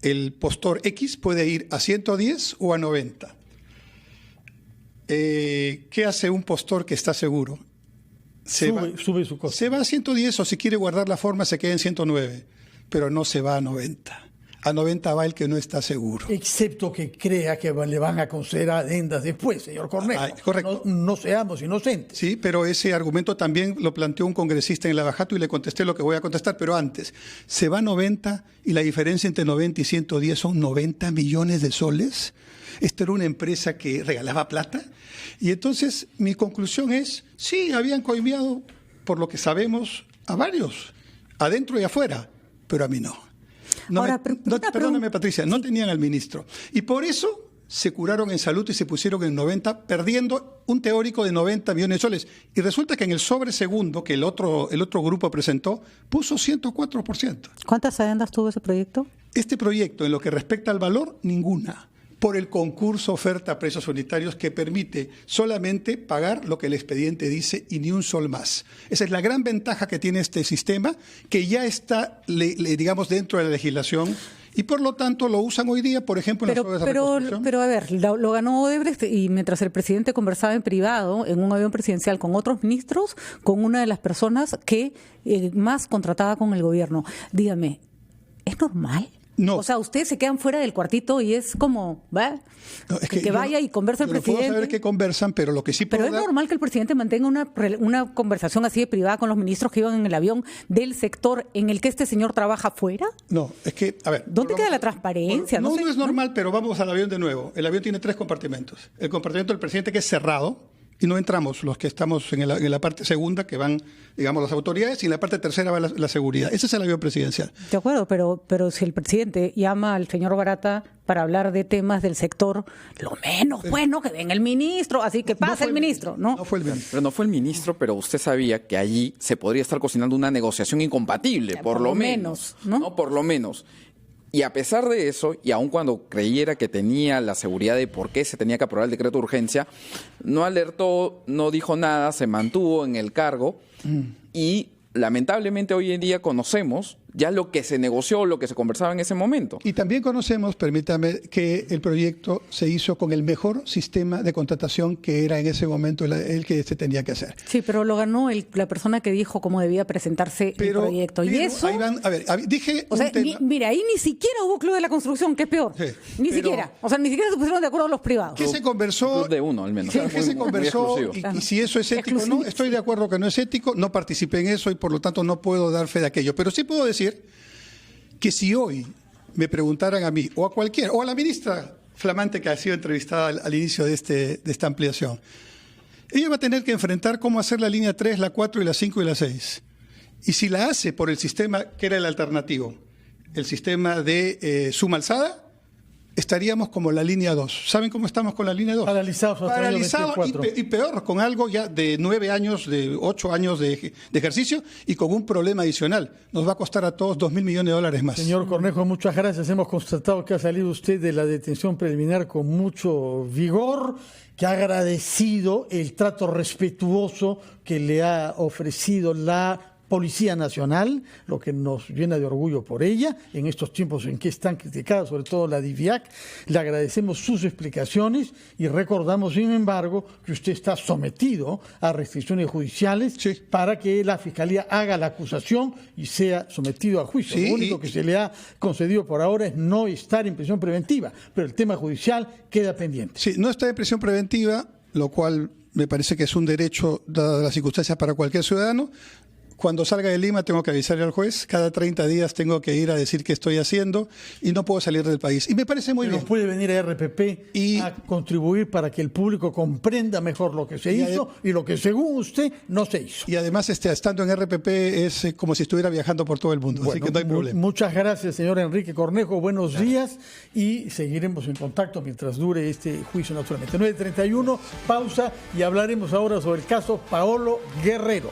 [SPEAKER 11] el postor X puede ir a 110 o a 90. ¿Qué hace un postor que está seguro?
[SPEAKER 3] Sube su costo.
[SPEAKER 11] Se va a 110 o si quiere guardar la forma se queda en 109, pero no se va a 90. A 90 va el que no está seguro.
[SPEAKER 3] Excepto que crea que le van a conceder adendas después, señor Cornejo.
[SPEAKER 11] Correcto.
[SPEAKER 3] No seamos inocentes.
[SPEAKER 11] Sí, pero ese argumento también lo planteó un congresista en Lavajato y le contesté lo que voy a contestar, pero antes. Se va a 90 y la diferencia entre 90 y 110 son 90 millones de soles. Esta era una empresa que regalaba plata. Y entonces mi conclusión es, sí, habían coimeado, por lo que sabemos, a varios, adentro y afuera, pero a mí no. Perdóname, Patricia, no tenían al ministro. Y por eso se curaron en salud y se pusieron en 90, perdiendo un teórico de 90 millones de soles. Y resulta que en el sobre segundo que el otro grupo presentó, puso 104%.
[SPEAKER 4] ¿Cuántas adendas tuvo ese proyecto?
[SPEAKER 11] Este proyecto, en lo que respecta al valor, ninguna. Por el concurso oferta a precios unitarios que permite solamente pagar lo que el expediente dice y ni un sol más. Esa es la gran ventaja que tiene este sistema, que ya está, digamos, dentro de la legislación y por lo tanto lo usan hoy día, por ejemplo, en las obras de reconstrucción.
[SPEAKER 4] Pero a ver, lo ganó Odebrecht y mientras el presidente conversaba en privado en un avión presidencial con otros ministros, con una de las personas que más contrataba con el gobierno. Dígame, ¿es normal?
[SPEAKER 11] No.
[SPEAKER 4] O sea, ustedes se quedan fuera del cuartito y es como, ¿va?
[SPEAKER 11] No, es
[SPEAKER 4] que vaya y converse el presidente.
[SPEAKER 11] No puedo saber qué conversan, pero lo que sí puedo
[SPEAKER 4] Pero es normal que el presidente mantenga una conversación así de privada con los ministros que iban en el avión del sector en el que este señor trabaja fuera.
[SPEAKER 11] No, es que, a ver.
[SPEAKER 4] ¿Dónde queda la transparencia?
[SPEAKER 11] No es normal, pero vamos al avión de nuevo. El avión tiene 3 compartimentos. El compartimento del presidente, que es cerrado, y no entramos los que estamos en la parte segunda, que van, digamos, las autoridades, y en la parte tercera va la seguridad. Ese es el avión presidencial.
[SPEAKER 4] De acuerdo, pero si el presidente llama al señor Barata para hablar de temas del sector, lo menos bueno que venga el ministro, así que pasa el ministro, ¿no?
[SPEAKER 11] No fue el ministro.
[SPEAKER 2] Pero no fue el ministro, pero usted sabía que allí se podría estar cocinando una negociación incompatible, por lo menos, ¿no? Por lo menos. Y a pesar de eso, y aun cuando creyera que tenía la seguridad de por qué se tenía que aprobar el decreto de urgencia, no alertó, no dijo nada, se mantuvo en el cargo y lamentablemente hoy en día conocemos ya lo que se negoció, lo que se conversaba en ese momento.
[SPEAKER 11] Y también conocemos, permítame, que el proyecto se hizo con el mejor sistema de contratación que era en ese momento el que se tenía que hacer.
[SPEAKER 4] Sí, pero lo ganó la persona que dijo cómo debía presentarse el proyecto. Y eso...
[SPEAKER 11] Ahí van, a ver, dije...
[SPEAKER 4] O sea, mira, ahí ni siquiera hubo club de la construcción, que es peor. Sí, ni siquiera. O sea, ni siquiera se pusieron de acuerdo los privados.
[SPEAKER 11] ¿Qué se conversó?
[SPEAKER 2] Club de uno, al menos.
[SPEAKER 11] ¿Qué se conversó? Y si eso es ético o no, estoy de acuerdo que no es ético, no participé en eso y por lo tanto no puedo dar fe de aquello. Pero sí puedo decir que si hoy me preguntaran a mí, o a cualquiera, o a la ministra flamante que ha sido entrevistada al inicio de esta ampliación, ella va a tener que enfrentar cómo hacer la línea 3, la 4 y la 5 y la 6. Y si la hace por el sistema que era el alternativo, el sistema de suma alzada, estaríamos como la línea 2. ¿Saben cómo estamos con la línea 2? Paralizado y peor, con algo ya de 9 años, de 8 años de ejercicio y con un problema adicional. Nos va a costar a todos $2.000 millones más.
[SPEAKER 3] Señor Cornejo, muchas gracias. Hemos constatado que ha salido usted de la detención preliminar con mucho vigor, que ha agradecido el trato respetuoso que le ha ofrecido la Policía Nacional, lo que nos llena de orgullo por ella, en estos tiempos en que están criticadas, sobre todo la DIVIAC. Le agradecemos sus explicaciones y recordamos, sin embargo, que usted está sometido a restricciones judiciales para que la Fiscalía haga la acusación y sea sometido a juicio. Lo único que se le ha concedido por ahora es no estar en prisión preventiva, pero el tema judicial queda pendiente.
[SPEAKER 11] Sí, no está en prisión preventiva, lo cual me parece que es un derecho, dadas las circunstancias, para cualquier ciudadano. Cuando salga de Lima tengo que avisarle al juez, cada 30 días tengo que ir a decir qué estoy haciendo y no puedo salir del país. Y me parece muy bien.
[SPEAKER 3] Puede venir a RPP a contribuir para que el público comprenda mejor lo que se hizo y lo que según usted no se hizo.
[SPEAKER 11] Y además estando en RPP es como si estuviera viajando por todo el mundo, así que no hay problema.
[SPEAKER 3] Muchas gracias, señor Enrique Cornejo, buenos días y seguiremos en contacto mientras dure este juicio naturalmente. 9:31, pausa y hablaremos ahora sobre el caso Paolo Guerrero.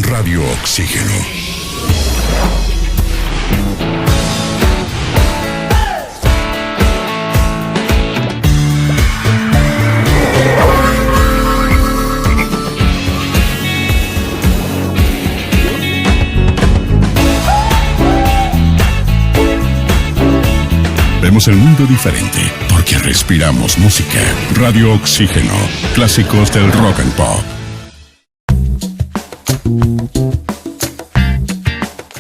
[SPEAKER 7] Radio Oxígeno. Vemos el mundo diferente porque respiramos música. Radio Oxígeno. Clásicos del rock and pop.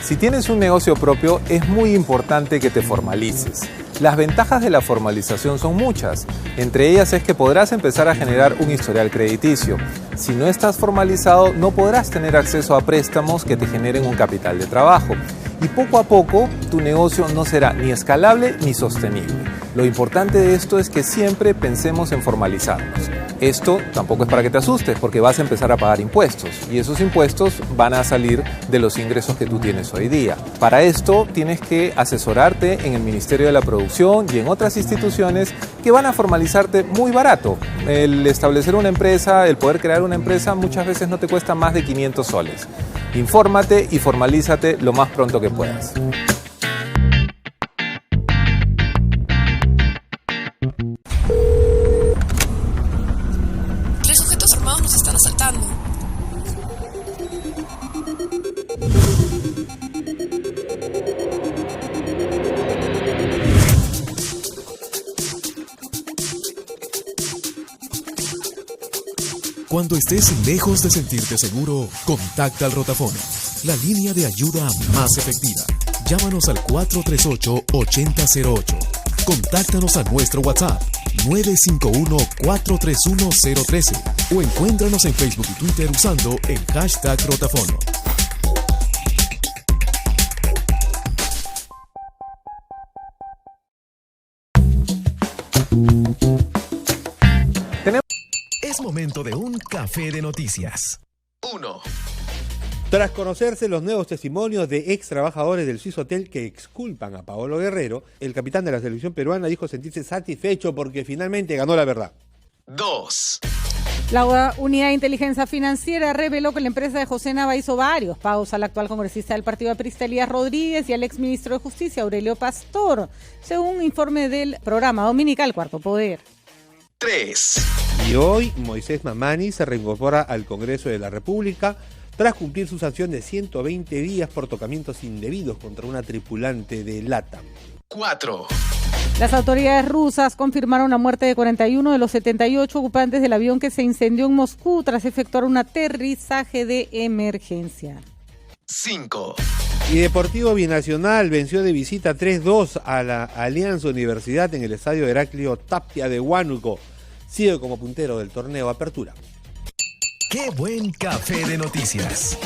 [SPEAKER 6] Si tienes un negocio propio, es muy importante que te formalices. Las ventajas de la formalización son muchas. Entre ellas es que podrás empezar a generar un historial crediticio. Si no estás formalizado, no podrás tener acceso a préstamos que te generen un capital de trabajo. Y poco a poco, tu negocio no será ni escalable ni sostenible. Lo importante de esto es que siempre pensemos en formalizarnos. Esto tampoco es para que te asustes, porque vas a empezar a pagar impuestos y esos impuestos van a salir de los ingresos que tú tienes hoy día. Para esto tienes que asesorarte en el Ministerio de la Producción y en otras instituciones que van a formalizarte muy barato. El establecer una empresa, el poder crear una empresa muchas veces no te cuesta más de 500 soles. Infórmate y formalízate lo más pronto que puedas.
[SPEAKER 8] Nos están asaltando.
[SPEAKER 9] Cuando estés lejos de sentirte seguro, contacta al Rotafono, la línea de ayuda más efectiva. Llámanos al 438-8008. Contáctanos a nuestro WhatsApp 951-431-013 o encuéntranos en Facebook y Twitter usando el hashtag Rotafono. Es momento de un café de noticias. 1.
[SPEAKER 13] Tras conocerse los nuevos testimonios de ex trabajadores del Swissotel que exculpan a Paolo Guerrero, el capitán de la selección peruana dijo sentirse satisfecho porque finalmente ganó la verdad.
[SPEAKER 9] 2.
[SPEAKER 4] La Unidad de Inteligencia Financiera reveló que la empresa de José Nava hizo varios pagos al actual congresista del Partido Aprista Elías Rodríguez y al exministro de Justicia Aurelio Pastor, según un informe del programa dominical Cuarto Poder.
[SPEAKER 9] 3.
[SPEAKER 13] Y hoy Moisés Mamani se reincorpora al Congreso de la República tras cumplir su sanción de 120 días por tocamientos indebidos contra una tripulante de LATAM.
[SPEAKER 9] 4.
[SPEAKER 4] Las autoridades rusas confirmaron la muerte de 41 de los 78 ocupantes del avión que se incendió en Moscú tras efectuar un aterrizaje de emergencia.
[SPEAKER 9] 5.
[SPEAKER 13] Y Deportivo Binacional venció de visita 3-2 a la Alianza Universidad en el estadio Heraclio Tapia de Huánuco. Sigue como puntero del torneo Apertura.
[SPEAKER 9] ¡Qué buen café de noticias!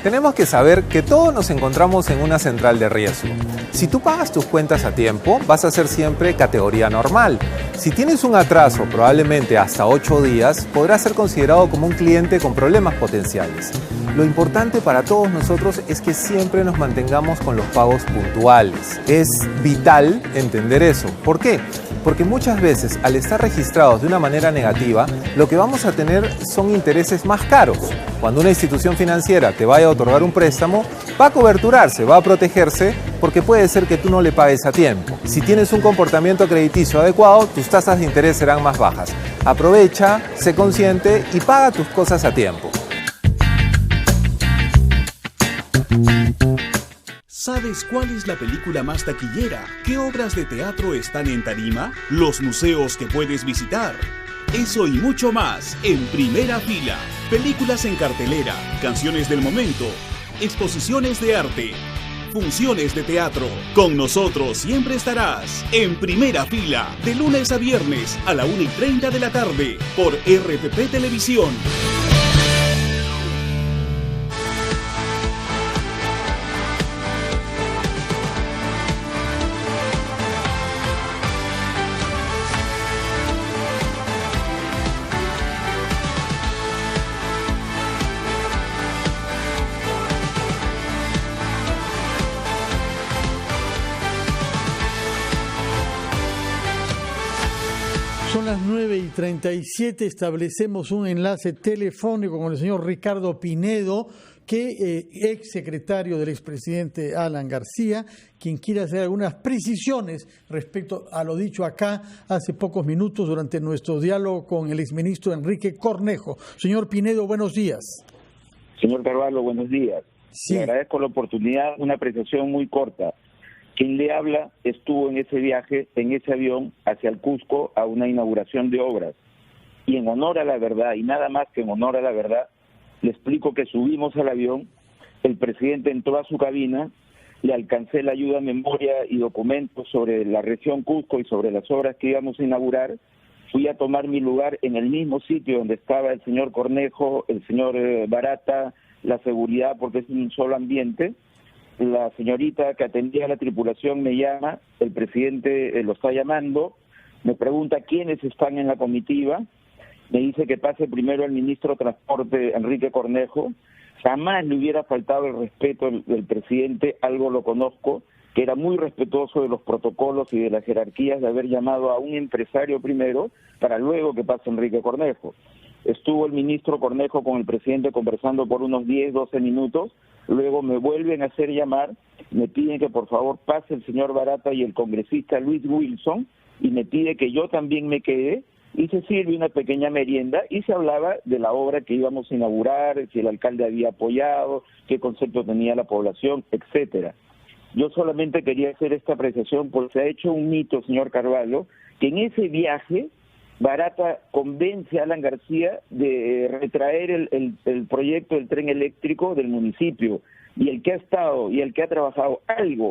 [SPEAKER 6] Tenemos que saber que todos nos encontramos en una central de riesgo. Si tú pagas tus cuentas a tiempo, vas a ser siempre categoría normal. Si tienes un atraso, probablemente hasta 8 días, podrás ser considerado como un cliente con problemas potenciales. Lo importante para todos nosotros es que siempre nos mantengamos con los pagos puntuales. Es vital entender eso. ¿Por qué? Porque muchas veces, al estar registrados de una manera negativa, lo que vamos a tener son intereses más caros. Cuando una institución financiera te vaya a otorgar un préstamo, va a coberturarse, va a protegerse, porque puede ser que tú no le pagues a tiempo. Si tienes un comportamiento crediticio adecuado, tus tasas de interés serán más bajas. Aprovecha, sé consciente y paga tus cosas a tiempo.
[SPEAKER 5] ¿Sabes cuál es la película más taquillera? ¿Qué obras de teatro están en tarima? ¿Los museos que puedes visitar? Eso y mucho más en Primera Fila. Películas en cartelera, canciones del momento, exposiciones de arte, funciones de teatro. Con nosotros siempre estarás en Primera Fila, de lunes a viernes a la 1:30 de la tarde por RPP Televisión.
[SPEAKER 3] Son las 9:37, establecemos un enlace telefónico con el señor Ricardo Pinedo, que ex secretario del expresidente Alan García, quien quiere hacer algunas precisiones respecto a lo dicho acá hace pocos minutos durante nuestro diálogo con el exministro Enrique Cornejo. Señor Pinedo, buenos días.
[SPEAKER 14] Señor Carvalho, buenos días.
[SPEAKER 3] Sí.
[SPEAKER 14] Le agradezco la oportunidad, una apreciación muy corta. Quien le habla estuvo en ese viaje, en ese avión, hacia el Cusco a una inauguración de obras. Y en honor a la verdad, y nada más que en honor a la verdad, le explico que subimos al avión, el presidente entró a su cabina, le alcancé la ayuda, memoria y documentos sobre la región Cusco y sobre las obras que íbamos a inaugurar. Fui a tomar mi lugar en el mismo sitio donde estaba el señor Cornejo, el señor Barata, la seguridad, porque es un solo ambiente. La señorita que atendía a la tripulación me llama, el presidente lo está llamando, me pregunta quiénes están en la comitiva, me dice que pase primero al ministro de Transporte, Enrique Cornejo. Jamás le hubiera faltado el respeto del presidente, algo lo conozco, que era muy respetuoso de los protocolos y de las jerarquías, de haber llamado a un empresario primero para luego que pase Enrique Cornejo. Estuvo el ministro Cornejo con el presidente conversando por unos 10, 12 minutos, luego me vuelven a hacer llamar, me piden que por favor pase el señor Barata y el congresista Luis Wilson, y me pide que yo también me quede, y se sirve una pequeña merienda y se hablaba de la obra que íbamos a inaugurar, si el alcalde había apoyado, qué concepto tenía la población, etcétera. Yo solamente quería hacer esta apreciación porque se ha hecho un mito, señor Carvalho, que en ese viaje Barata convence a Alan García de retraer el proyecto del tren eléctrico del municipio, y el que ha estado y el que ha trabajado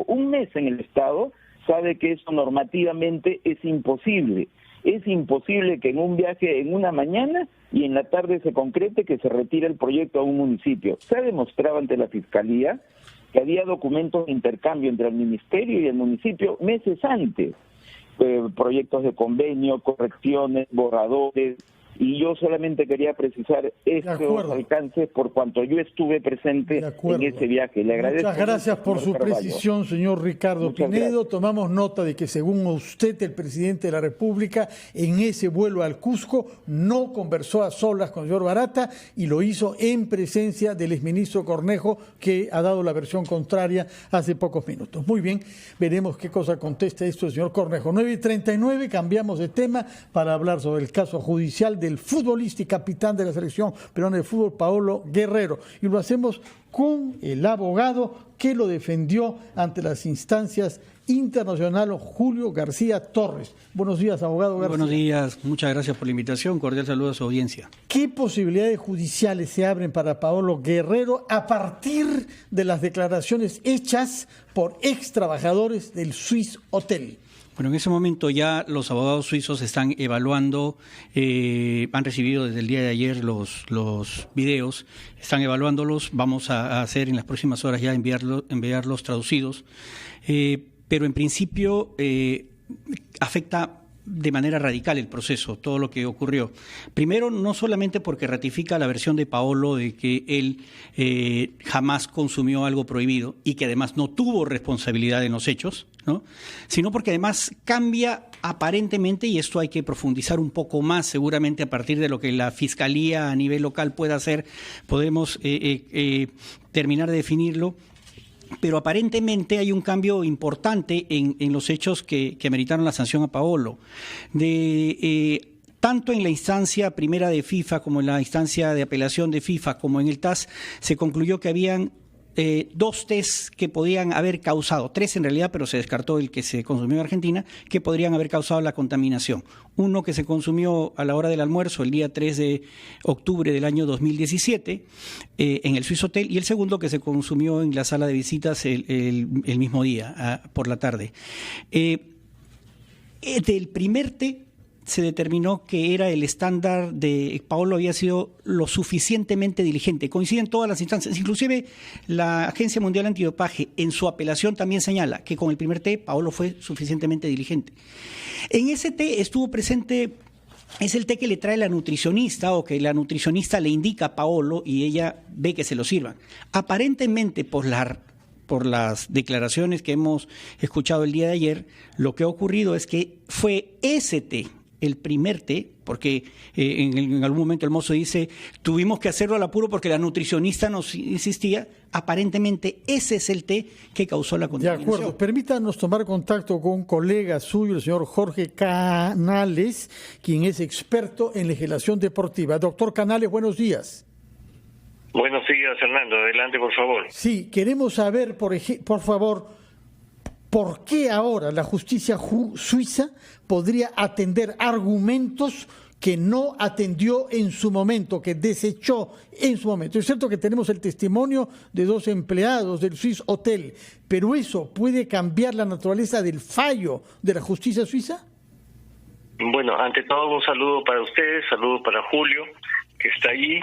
[SPEAKER 14] un mes en el Estado, sabe que eso normativamente es imposible. Es imposible que en un viaje en una mañana y en la tarde se concrete que se retire el proyecto a un municipio. Se ha demostrado ante la Fiscalía que había documentos de intercambio entre el ministerio y el municipio meses antes, proyectos de convenio, correcciones, borradores, y yo solamente quería precisar estos alcances por cuanto yo estuve presente en ese viaje. Le agradezco.
[SPEAKER 3] Muchas gracias por su precisión, señor Ricardo Pinedo. Tomamos nota de que según usted, el presidente de la República, en ese vuelo al Cusco no conversó a solas con el señor Barata y lo hizo en presencia del exministro Cornejo, que ha dado la versión contraria hace pocos minutos. Muy bien, veremos qué cosa contesta esto el señor Cornejo. 9:39, cambiamos de tema para hablar sobre el caso judicial del futbolista y capitán de la selección peruana de fútbol, Paolo Guerrero. Y lo hacemos con el abogado que lo defendió ante las instancias internacionales, Julio García Torres. Buenos días, abogado García.
[SPEAKER 15] Buenos días, muchas gracias por la invitación. Cordial saludo a su audiencia.
[SPEAKER 3] ¿Qué posibilidades judiciales se abren para Paolo Guerrero a partir de las declaraciones hechas por ex trabajadores del Swiss Hotel?
[SPEAKER 15] Bueno, en ese momento ya los abogados suizos están evaluando, han recibido desde el día de ayer los videos, están evaluándolos, vamos a hacer en las próximas horas ya enviarlos traducidos, pero en principio afecta de manera radical el proceso, todo lo que ocurrió. Primero, no solamente porque ratifica la versión de Paolo de que él jamás consumió algo prohibido y que además no tuvo responsabilidad en los hechos, ¿no?, sino porque además cambia aparentemente, y esto hay que profundizar un poco más seguramente a partir de lo que la Fiscalía a nivel local pueda hacer, podemos terminar de definirlo. Pero aparentemente hay un cambio importante en los hechos que ameritaron la sanción a Paolo. Tanto en la instancia primera de FIFA como en la instancia de apelación de FIFA como en el TAS se concluyó que habían dos test que podían haber causado, tres en realidad, pero se descartó el que se consumió en Argentina, que podrían haber causado la contaminación. Uno que se consumió a la hora del almuerzo el día 3 de octubre del año 2017 en el Swiss Hotel, y el segundo que se consumió en la sala de visitas el mismo día, por la tarde. Del primer té se determinó que era el estándar de Paolo, había sido lo suficientemente diligente. Coinciden todas las instancias, inclusive la Agencia Mundial Antidopaje en su apelación también señala que con el primer té Paolo fue suficientemente diligente. En ese té estuvo presente, es el té que le trae la nutricionista o que la nutricionista le indica a Paolo y ella ve que se lo sirvan. Aparentemente por las declaraciones que hemos escuchado el día de ayer, lo que ha ocurrido es que fue ese té, el primer té, porque en algún momento el mozo dice, tuvimos que hacerlo al apuro porque la nutricionista nos insistía, aparentemente ese es el té que causó la contaminación.
[SPEAKER 3] De acuerdo, permítanos tomar contacto con un colega suyo, el señor Jorge Canales, quien es experto en legislación deportiva. Doctor Canales, buenos días.
[SPEAKER 16] Buenos días, Fernando. Adelante, por favor.
[SPEAKER 3] Sí, queremos saber, por favor, ¿por qué ahora la justicia suiza podría atender argumentos que no atendió en su momento, que desechó en su momento. Es cierto que tenemos el testimonio de 2 empleados del Swiss Hotel, pero ¿eso puede cambiar la naturaleza del fallo de la justicia suiza?
[SPEAKER 16] Bueno, ante todo un saludo para ustedes, saludo para Julio, que está allí.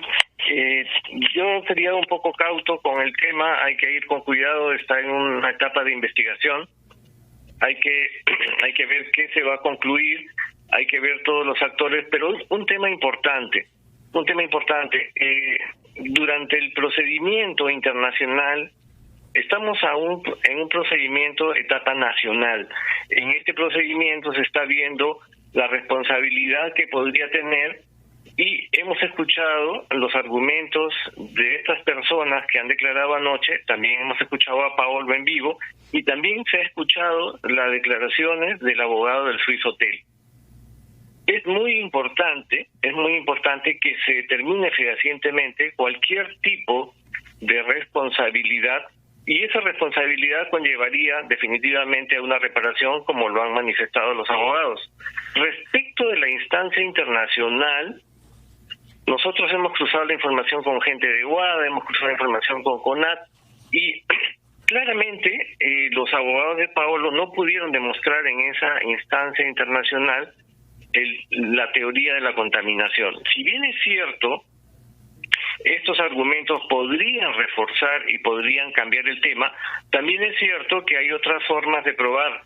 [SPEAKER 16] Yo sería un poco cauto con el tema, hay que ir con cuidado, está en una etapa de investigación, hay que ver qué se va a concluir, hay que ver todos los actores, pero un tema importante, durante el procedimiento internacional, estamos en un procedimiento de etapa nacional. En este procedimiento se está viendo la responsabilidad que podría tener y hemos escuchado los argumentos de estas personas que han declarado anoche, también hemos escuchado a Paolo en vivo y también se ha escuchado las declaraciones del abogado del Swiss Hotel. Es muy importante que se determine fehacientemente cualquier tipo de responsabilidad y esa responsabilidad conllevaría definitivamente a una reparación como lo han manifestado los abogados. Respecto de la instancia internacional, nosotros hemos cruzado la información con gente de WADA, hemos cruzado la información con CONAT y claramente los abogados de Paolo no pudieron demostrar en esa instancia internacional la teoría de la contaminación. Si bien es cierto, estos argumentos podrían reforzar y podrían cambiar el tema, también es cierto que hay otras formas de probar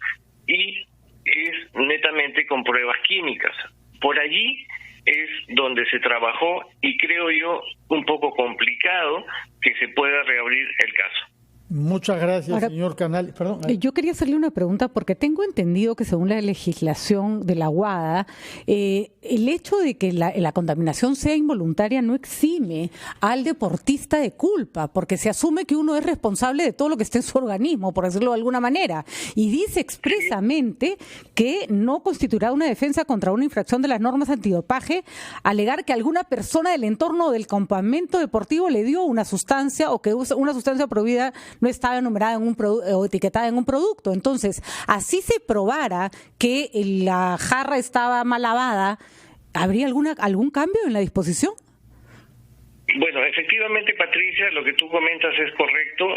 [SPEAKER 16] y es netamente con pruebas químicas. Por allí es donde se trabajó y creo yo un poco complicado que se pueda reabrir el caso.
[SPEAKER 3] Muchas gracias, señor Canales. Perdón.
[SPEAKER 4] Yo quería hacerle una pregunta porque tengo entendido que según la legislación de la WADA, el hecho de que la contaminación sea involuntaria no exime al deportista de culpa, porque se asume que uno es responsable de todo lo que esté en su organismo, por decirlo de alguna manera. Y dice expresamente que no constituirá una defensa contra una infracción de las normas antidopaje alegar que alguna persona del entorno del campamento deportivo le dio una sustancia o que una sustancia prohibida no estaba enumerada en o etiquetada en un producto. Entonces, así se probara que la jarra estaba mal lavada, ¿habría algún cambio en la disposición?
[SPEAKER 16] Bueno, efectivamente, Patricia, lo que tú comentas es correcto.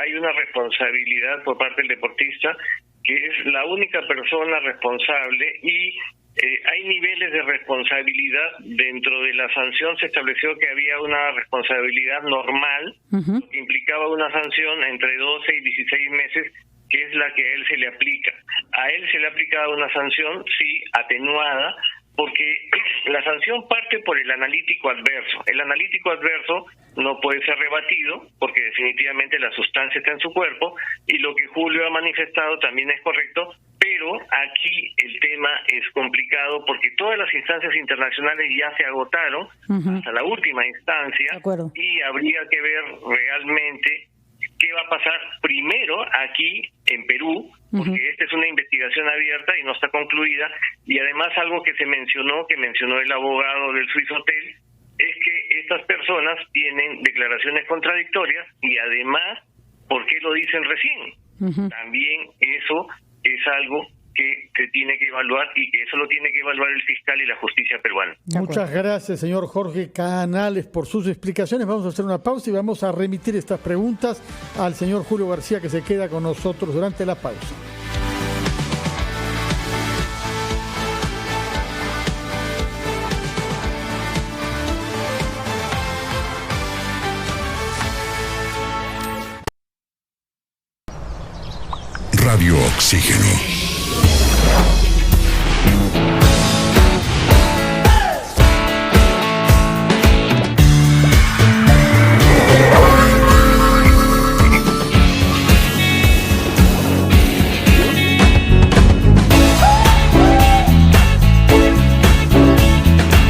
[SPEAKER 16] Hay una responsabilidad por parte del deportista, que es la única persona responsable y hay niveles de responsabilidad. Dentro de la sanción se estableció que había una responsabilidad normal, que implicaba una sanción entre 12 y 16 meses, que es la que a él se le aplica. A él se le ha aplicado una sanción, sí, atenuada, porque la sanción parte por el analítico adverso. El analítico adverso no puede ser rebatido porque definitivamente la sustancia está en su cuerpo y lo que Julio ha manifestado también es correcto, pero aquí el tema es complicado porque todas las instancias internacionales ya se agotaron hasta la última instancia y habría que ver realmente qué va a pasar primero aquí en Perú, porque esta es una investigación abierta y no está concluida, y además algo que mencionó el abogado del Swiss Hotel, es que estas personas tienen declaraciones contradictorias y además, ¿por qué lo dicen recién? También eso es algo que se tiene que evaluar y que eso lo tiene que evaluar el fiscal y la justicia peruana.
[SPEAKER 3] Muchas gracias, señor Jorge Canales, por sus explicaciones. Vamos a hacer una pausa y vamos a remitir estas preguntas al señor Julio García, que se queda con nosotros durante la pausa.
[SPEAKER 7] Radio Oxígeno.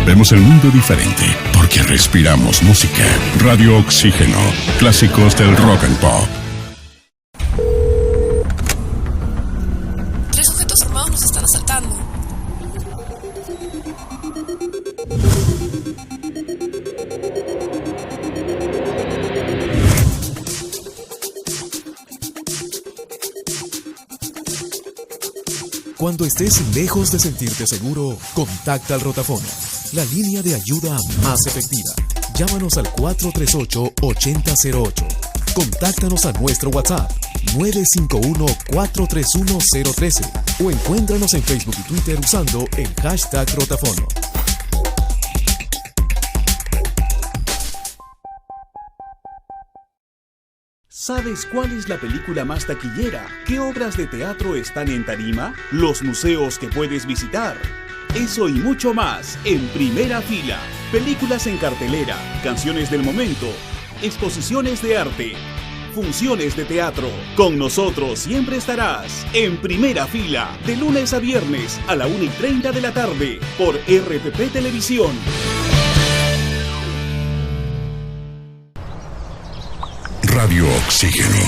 [SPEAKER 7] Vemos el mundo diferente porque respiramos música. Radio Oxígeno. Clásicos del rock and pop.
[SPEAKER 8] 3 sujetos armados nos están asaltando.
[SPEAKER 9] Cuando estés lejos de sentirte seguro, contacta al Rotafono, la línea de ayuda más efectiva. Llámanos al 438-8008. Contáctanos a nuestro WhatsApp 951-431-013 o encuéntranos en Facebook y Twitter usando el hashtag Rotafono.
[SPEAKER 5] ¿Sabes cuál es la película más taquillera? ¿Qué obras de teatro están en tarima? ¿Los museos que puedes visitar? Eso y mucho más en Primera Fila. Películas en cartelera, canciones del momento, exposiciones de arte, funciones de teatro. Con nosotros siempre estarás en Primera Fila, de lunes a viernes a la 1:30 de la tarde por RPP Televisión.
[SPEAKER 7] Radio Oxígeno.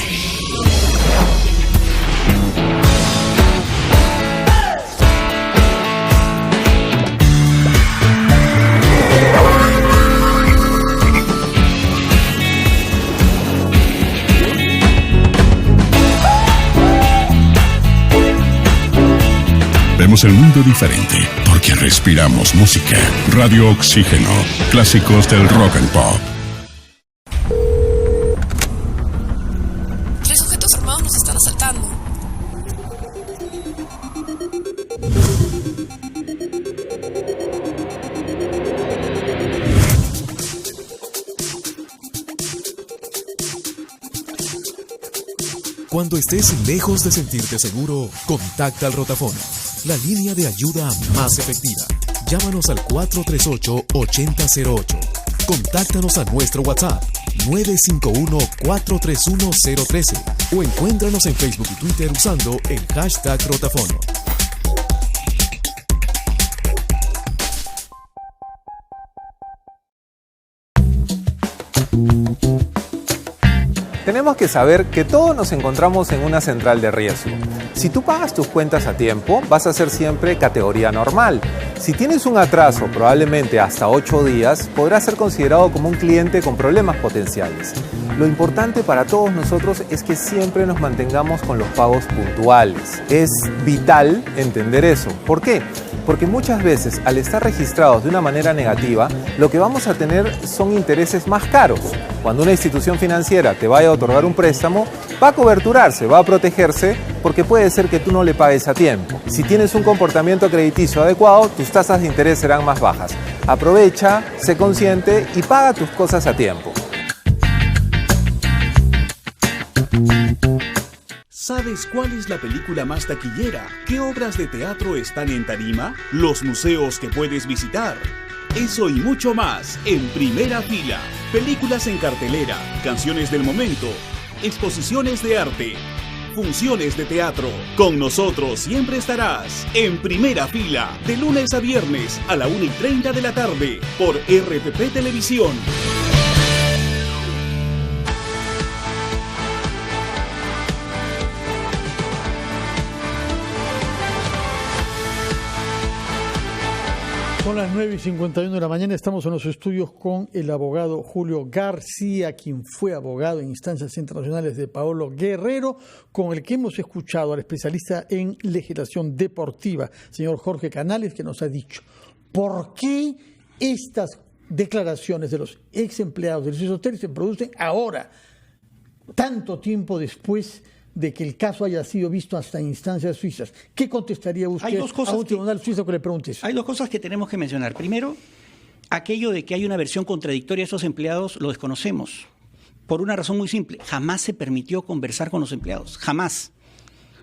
[SPEAKER 7] Vemos el mundo diferente porque respiramos música. Radio Oxígeno. Clásicos del rock and pop.
[SPEAKER 9] Cuando estés lejos de sentirte seguro, contacta al Rotafono, la línea de ayuda más efectiva. Llámanos al 438-8008. Contáctanos a nuestro WhatsApp 951-431-013 o encuéntranos en Facebook y Twitter usando el hashtag Rotafono.
[SPEAKER 6] Tenemos que saber que todos nos encontramos en una central de riesgo. Si tú pagas tus cuentas a tiempo, vas a ser siempre categoría normal. Si tienes un atraso, probablemente hasta 8 días, podrás ser considerado como un cliente con problemas potenciales. Lo importante para todos nosotros es que siempre nos mantengamos con los pagos puntuales. Es vital entender eso. ¿Por qué? Porque muchas veces, al estar registrados de una manera negativa, lo que vamos a tener son intereses más caros. Cuando una institución financiera te vaya a otorgar un préstamo, va a coberturarse, va a protegerse, porque puede ser que tú no le pagues a tiempo. Si tienes un comportamiento crediticio adecuado, tus tasas de interés serán más bajas. Aprovecha, sé consciente y paga tus cosas a tiempo.
[SPEAKER 5] ¿Sabes cuál es la película más taquillera? ¿Qué obras de teatro están en tarima? ¿Los museos que puedes visitar? Eso y mucho más en Primera Fila. Películas en cartelera, canciones del momento, exposiciones de arte, funciones de teatro. Con nosotros siempre estarás en Primera Fila, de lunes a viernes a la 1:30 de la tarde por RPP Televisión.
[SPEAKER 3] Son las 9:51 de la mañana, estamos en los estudios con el abogado Julio García, quien fue abogado en instancias internacionales de Paolo Guerrero, con el que hemos escuchado al especialista en legislación deportiva, señor Jorge Canales, que nos ha dicho por qué estas declaraciones de los ex empleados del Swiss Hotel se producen ahora, tanto tiempo después de que el caso haya sido visto hasta instancias suizas. ¿Qué contestaría usted a un tribunal suizo que le pregunte eso?
[SPEAKER 15] Hay dos cosas que tenemos que mencionar. Primero, aquello de que hay una versión contradictoria de esos empleados lo desconocemos. Por una razón muy simple. Jamás se permitió conversar con los empleados. Jamás.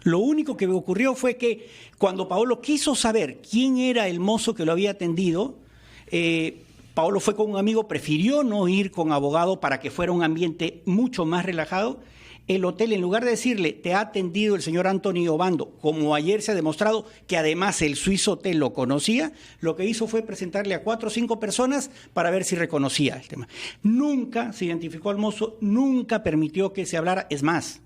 [SPEAKER 15] Lo único que ocurrió fue que cuando Paolo quiso saber quién era el mozo que lo había atendido, Paolo fue con un amigo, prefirió no ir con abogado para que fuera un ambiente mucho más relajado. El hotel, en lugar de decirle, te ha atendido el señor Antonio Obando, como ayer se ha demostrado que además el Swiss Hotel lo conocía, lo que hizo fue presentarle a 4 o 5 personas para ver si reconocía el tema. Nunca se identificó al mozo, nunca permitió que se hablara. Es más,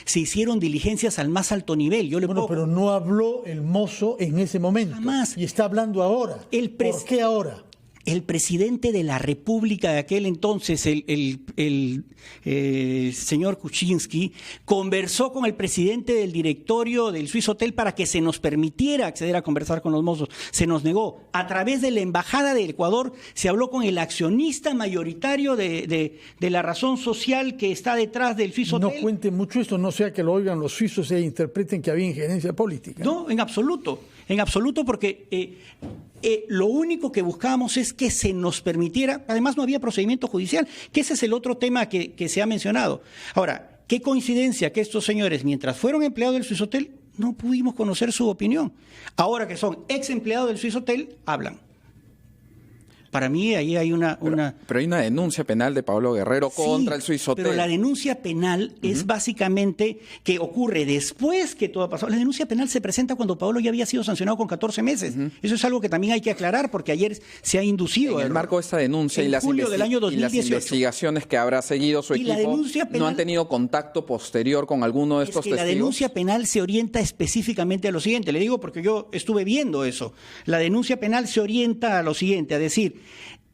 [SPEAKER 15] se hicieron diligencias al más alto nivel.
[SPEAKER 3] Pero no habló el mozo en ese momento.
[SPEAKER 15] Jamás.
[SPEAKER 3] Y está hablando ahora. ¿Por qué ahora?
[SPEAKER 15] el presidente de la República de aquel entonces, el señor Kuczynski, conversó con el presidente del directorio del Swiss Hotel para que se nos permitiera acceder a conversar con los mozos. Se nos negó. A través de la Embajada de Ecuador se habló con el accionista mayoritario de la razón social que está detrás del Swiss Hotel.
[SPEAKER 3] No cuente mucho esto, no sea que lo oigan los suizos e interpreten que había injerencia política.
[SPEAKER 15] No, en absoluto, porque lo único que buscábamos es que se nos permitiera, además no había procedimiento judicial, que ese es el otro tema que se ha mencionado. Ahora, qué coincidencia que estos señores, mientras fueron empleados del Swiss Hotel, no pudimos conocer su opinión. Ahora que son ex empleados del Swiss Hotel, hablan. Para mí ahí hay una...
[SPEAKER 2] Pero hay una denuncia penal de Pablo Guerrero contra el Swiss Hotel.
[SPEAKER 15] Pero la denuncia penal es básicamente que ocurre después que todo ha pasado. La denuncia penal se presenta cuando Pablo ya había sido sancionado con 14 meses. Eso es algo que también hay que aclarar porque ayer se ha inducido.
[SPEAKER 2] En el marco de esta denuncia y las investigaciones que habrá seguido su equipo, ¿no han tenido contacto posterior con alguno de estos testigos?
[SPEAKER 15] La denuncia penal se orienta específicamente a lo siguiente. Le digo porque yo estuve viendo eso. La denuncia penal se orienta a lo siguiente, a decir...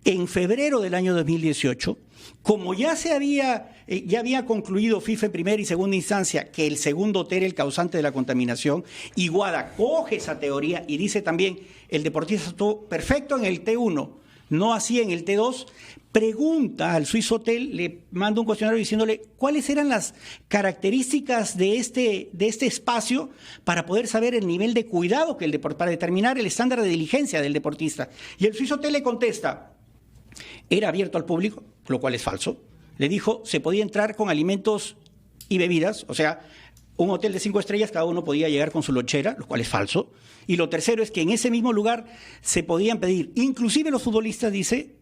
[SPEAKER 15] En febrero del año 2018, como ya había concluido FIFA en primera y segunda instancia que el segundo hotel era el causante de la contaminación, Iguada coge esa teoría y dice también el deportista estuvo perfecto en el T1, no así en el T2, pregunta al Swiss Hotel, le manda un cuestionario diciéndole cuáles eran las características de este espacio para poder saber el nivel de cuidado que para determinar el estándar de diligencia del deportista. Y el Swiss Hotel le contesta, era abierto al público, lo cual es falso. Le dijo, se podía entrar con alimentos y bebidas, o sea, un hotel de 5 estrellas, cada uno podía llegar con su lonchera, lo cual es falso. Y lo tercero es que en ese mismo lugar se podían pedir, inclusive los futbolistas, dice,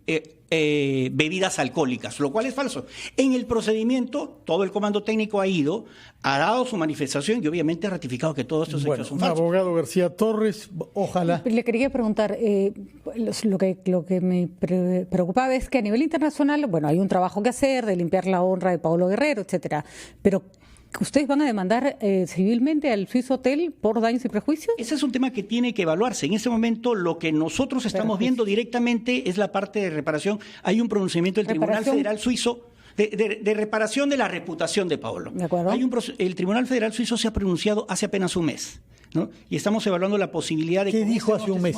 [SPEAKER 15] bebidas alcohólicas, lo cual es falso. En el procedimiento, todo el comando técnico ha ido, ha dado su manifestación y obviamente ha ratificado que todos estos hechos son falsos.
[SPEAKER 3] Abogado García Torres, ojalá.
[SPEAKER 4] Le quería preguntar, lo que me preocupaba es que a nivel internacional, bueno, hay un trabajo que hacer de limpiar la honra de Pablo Guerrero, etcétera, pero ¿ustedes van a demandar civilmente al Swiss Hotel por daños y prejuicios?
[SPEAKER 15] Ese es un tema que tiene que evaluarse. En este momento lo que nosotros estamos viendo directamente es la parte de reparación. Hay un pronunciamiento del Tribunal Federal Suizo de reparación de la reputación de Pablo.
[SPEAKER 4] ¿De acuerdo?
[SPEAKER 15] El Tribunal Federal Suizo se ha pronunciado hace apenas un mes, ¿no? Y estamos evaluando la posibilidad de...
[SPEAKER 3] ¿Qué dijo hace un mes?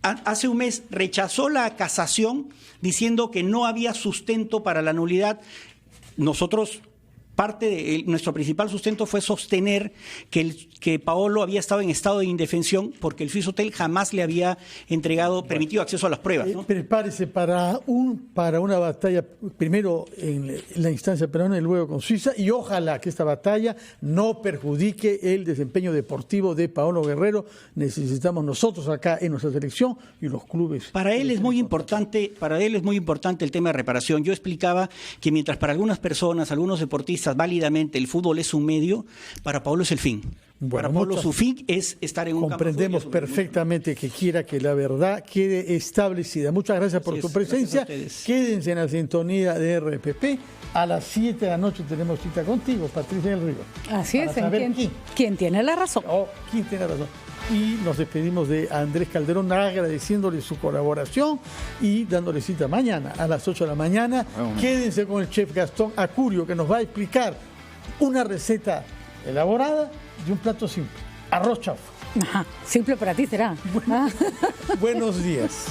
[SPEAKER 15] Hace un mes rechazó la casación diciendo que no había sustento para la nulidad. Nosotros... nuestro principal sustento fue sostener que Paolo había estado en estado de indefensión porque el Swiss Hotel jamás le había permitido acceso a las pruebas, ¿no?
[SPEAKER 3] Prepárese para una batalla, primero en la instancia peruana y luego con Suiza, y ojalá que esta batalla no perjudique el desempeño deportivo de Paolo Guerrero. Necesitamos nosotros acá en nuestra selección y los clubes.
[SPEAKER 15] Para él es muy importante el tema de reparación. Yo explicaba que mientras para algunas personas, algunos deportistas, válidamente el fútbol es un medio, para Pablo es el fin.
[SPEAKER 3] Bueno,
[SPEAKER 15] para Pablo su fin es estar en un campo.
[SPEAKER 3] Comprendemos perfectamente que quiera que la verdad quede establecida. Muchas gracias por tu presencia. Quédense en la sintonía de RPP. A las 7 de la noche tenemos cita contigo, Patricia del Río.
[SPEAKER 4] Así es, ¿quién tiene la razón?
[SPEAKER 3] ¿Quién tiene la razón? Y nos despedimos de Andrés Calderón agradeciéndole su colaboración y dándole cita mañana a las 8 de la mañana. Quédense con el chef Gastón Acurio, que nos va a explicar una receta elaborada de un plato simple, arroz chaufa.
[SPEAKER 4] Simple para ti será.
[SPEAKER 3] Buenos días.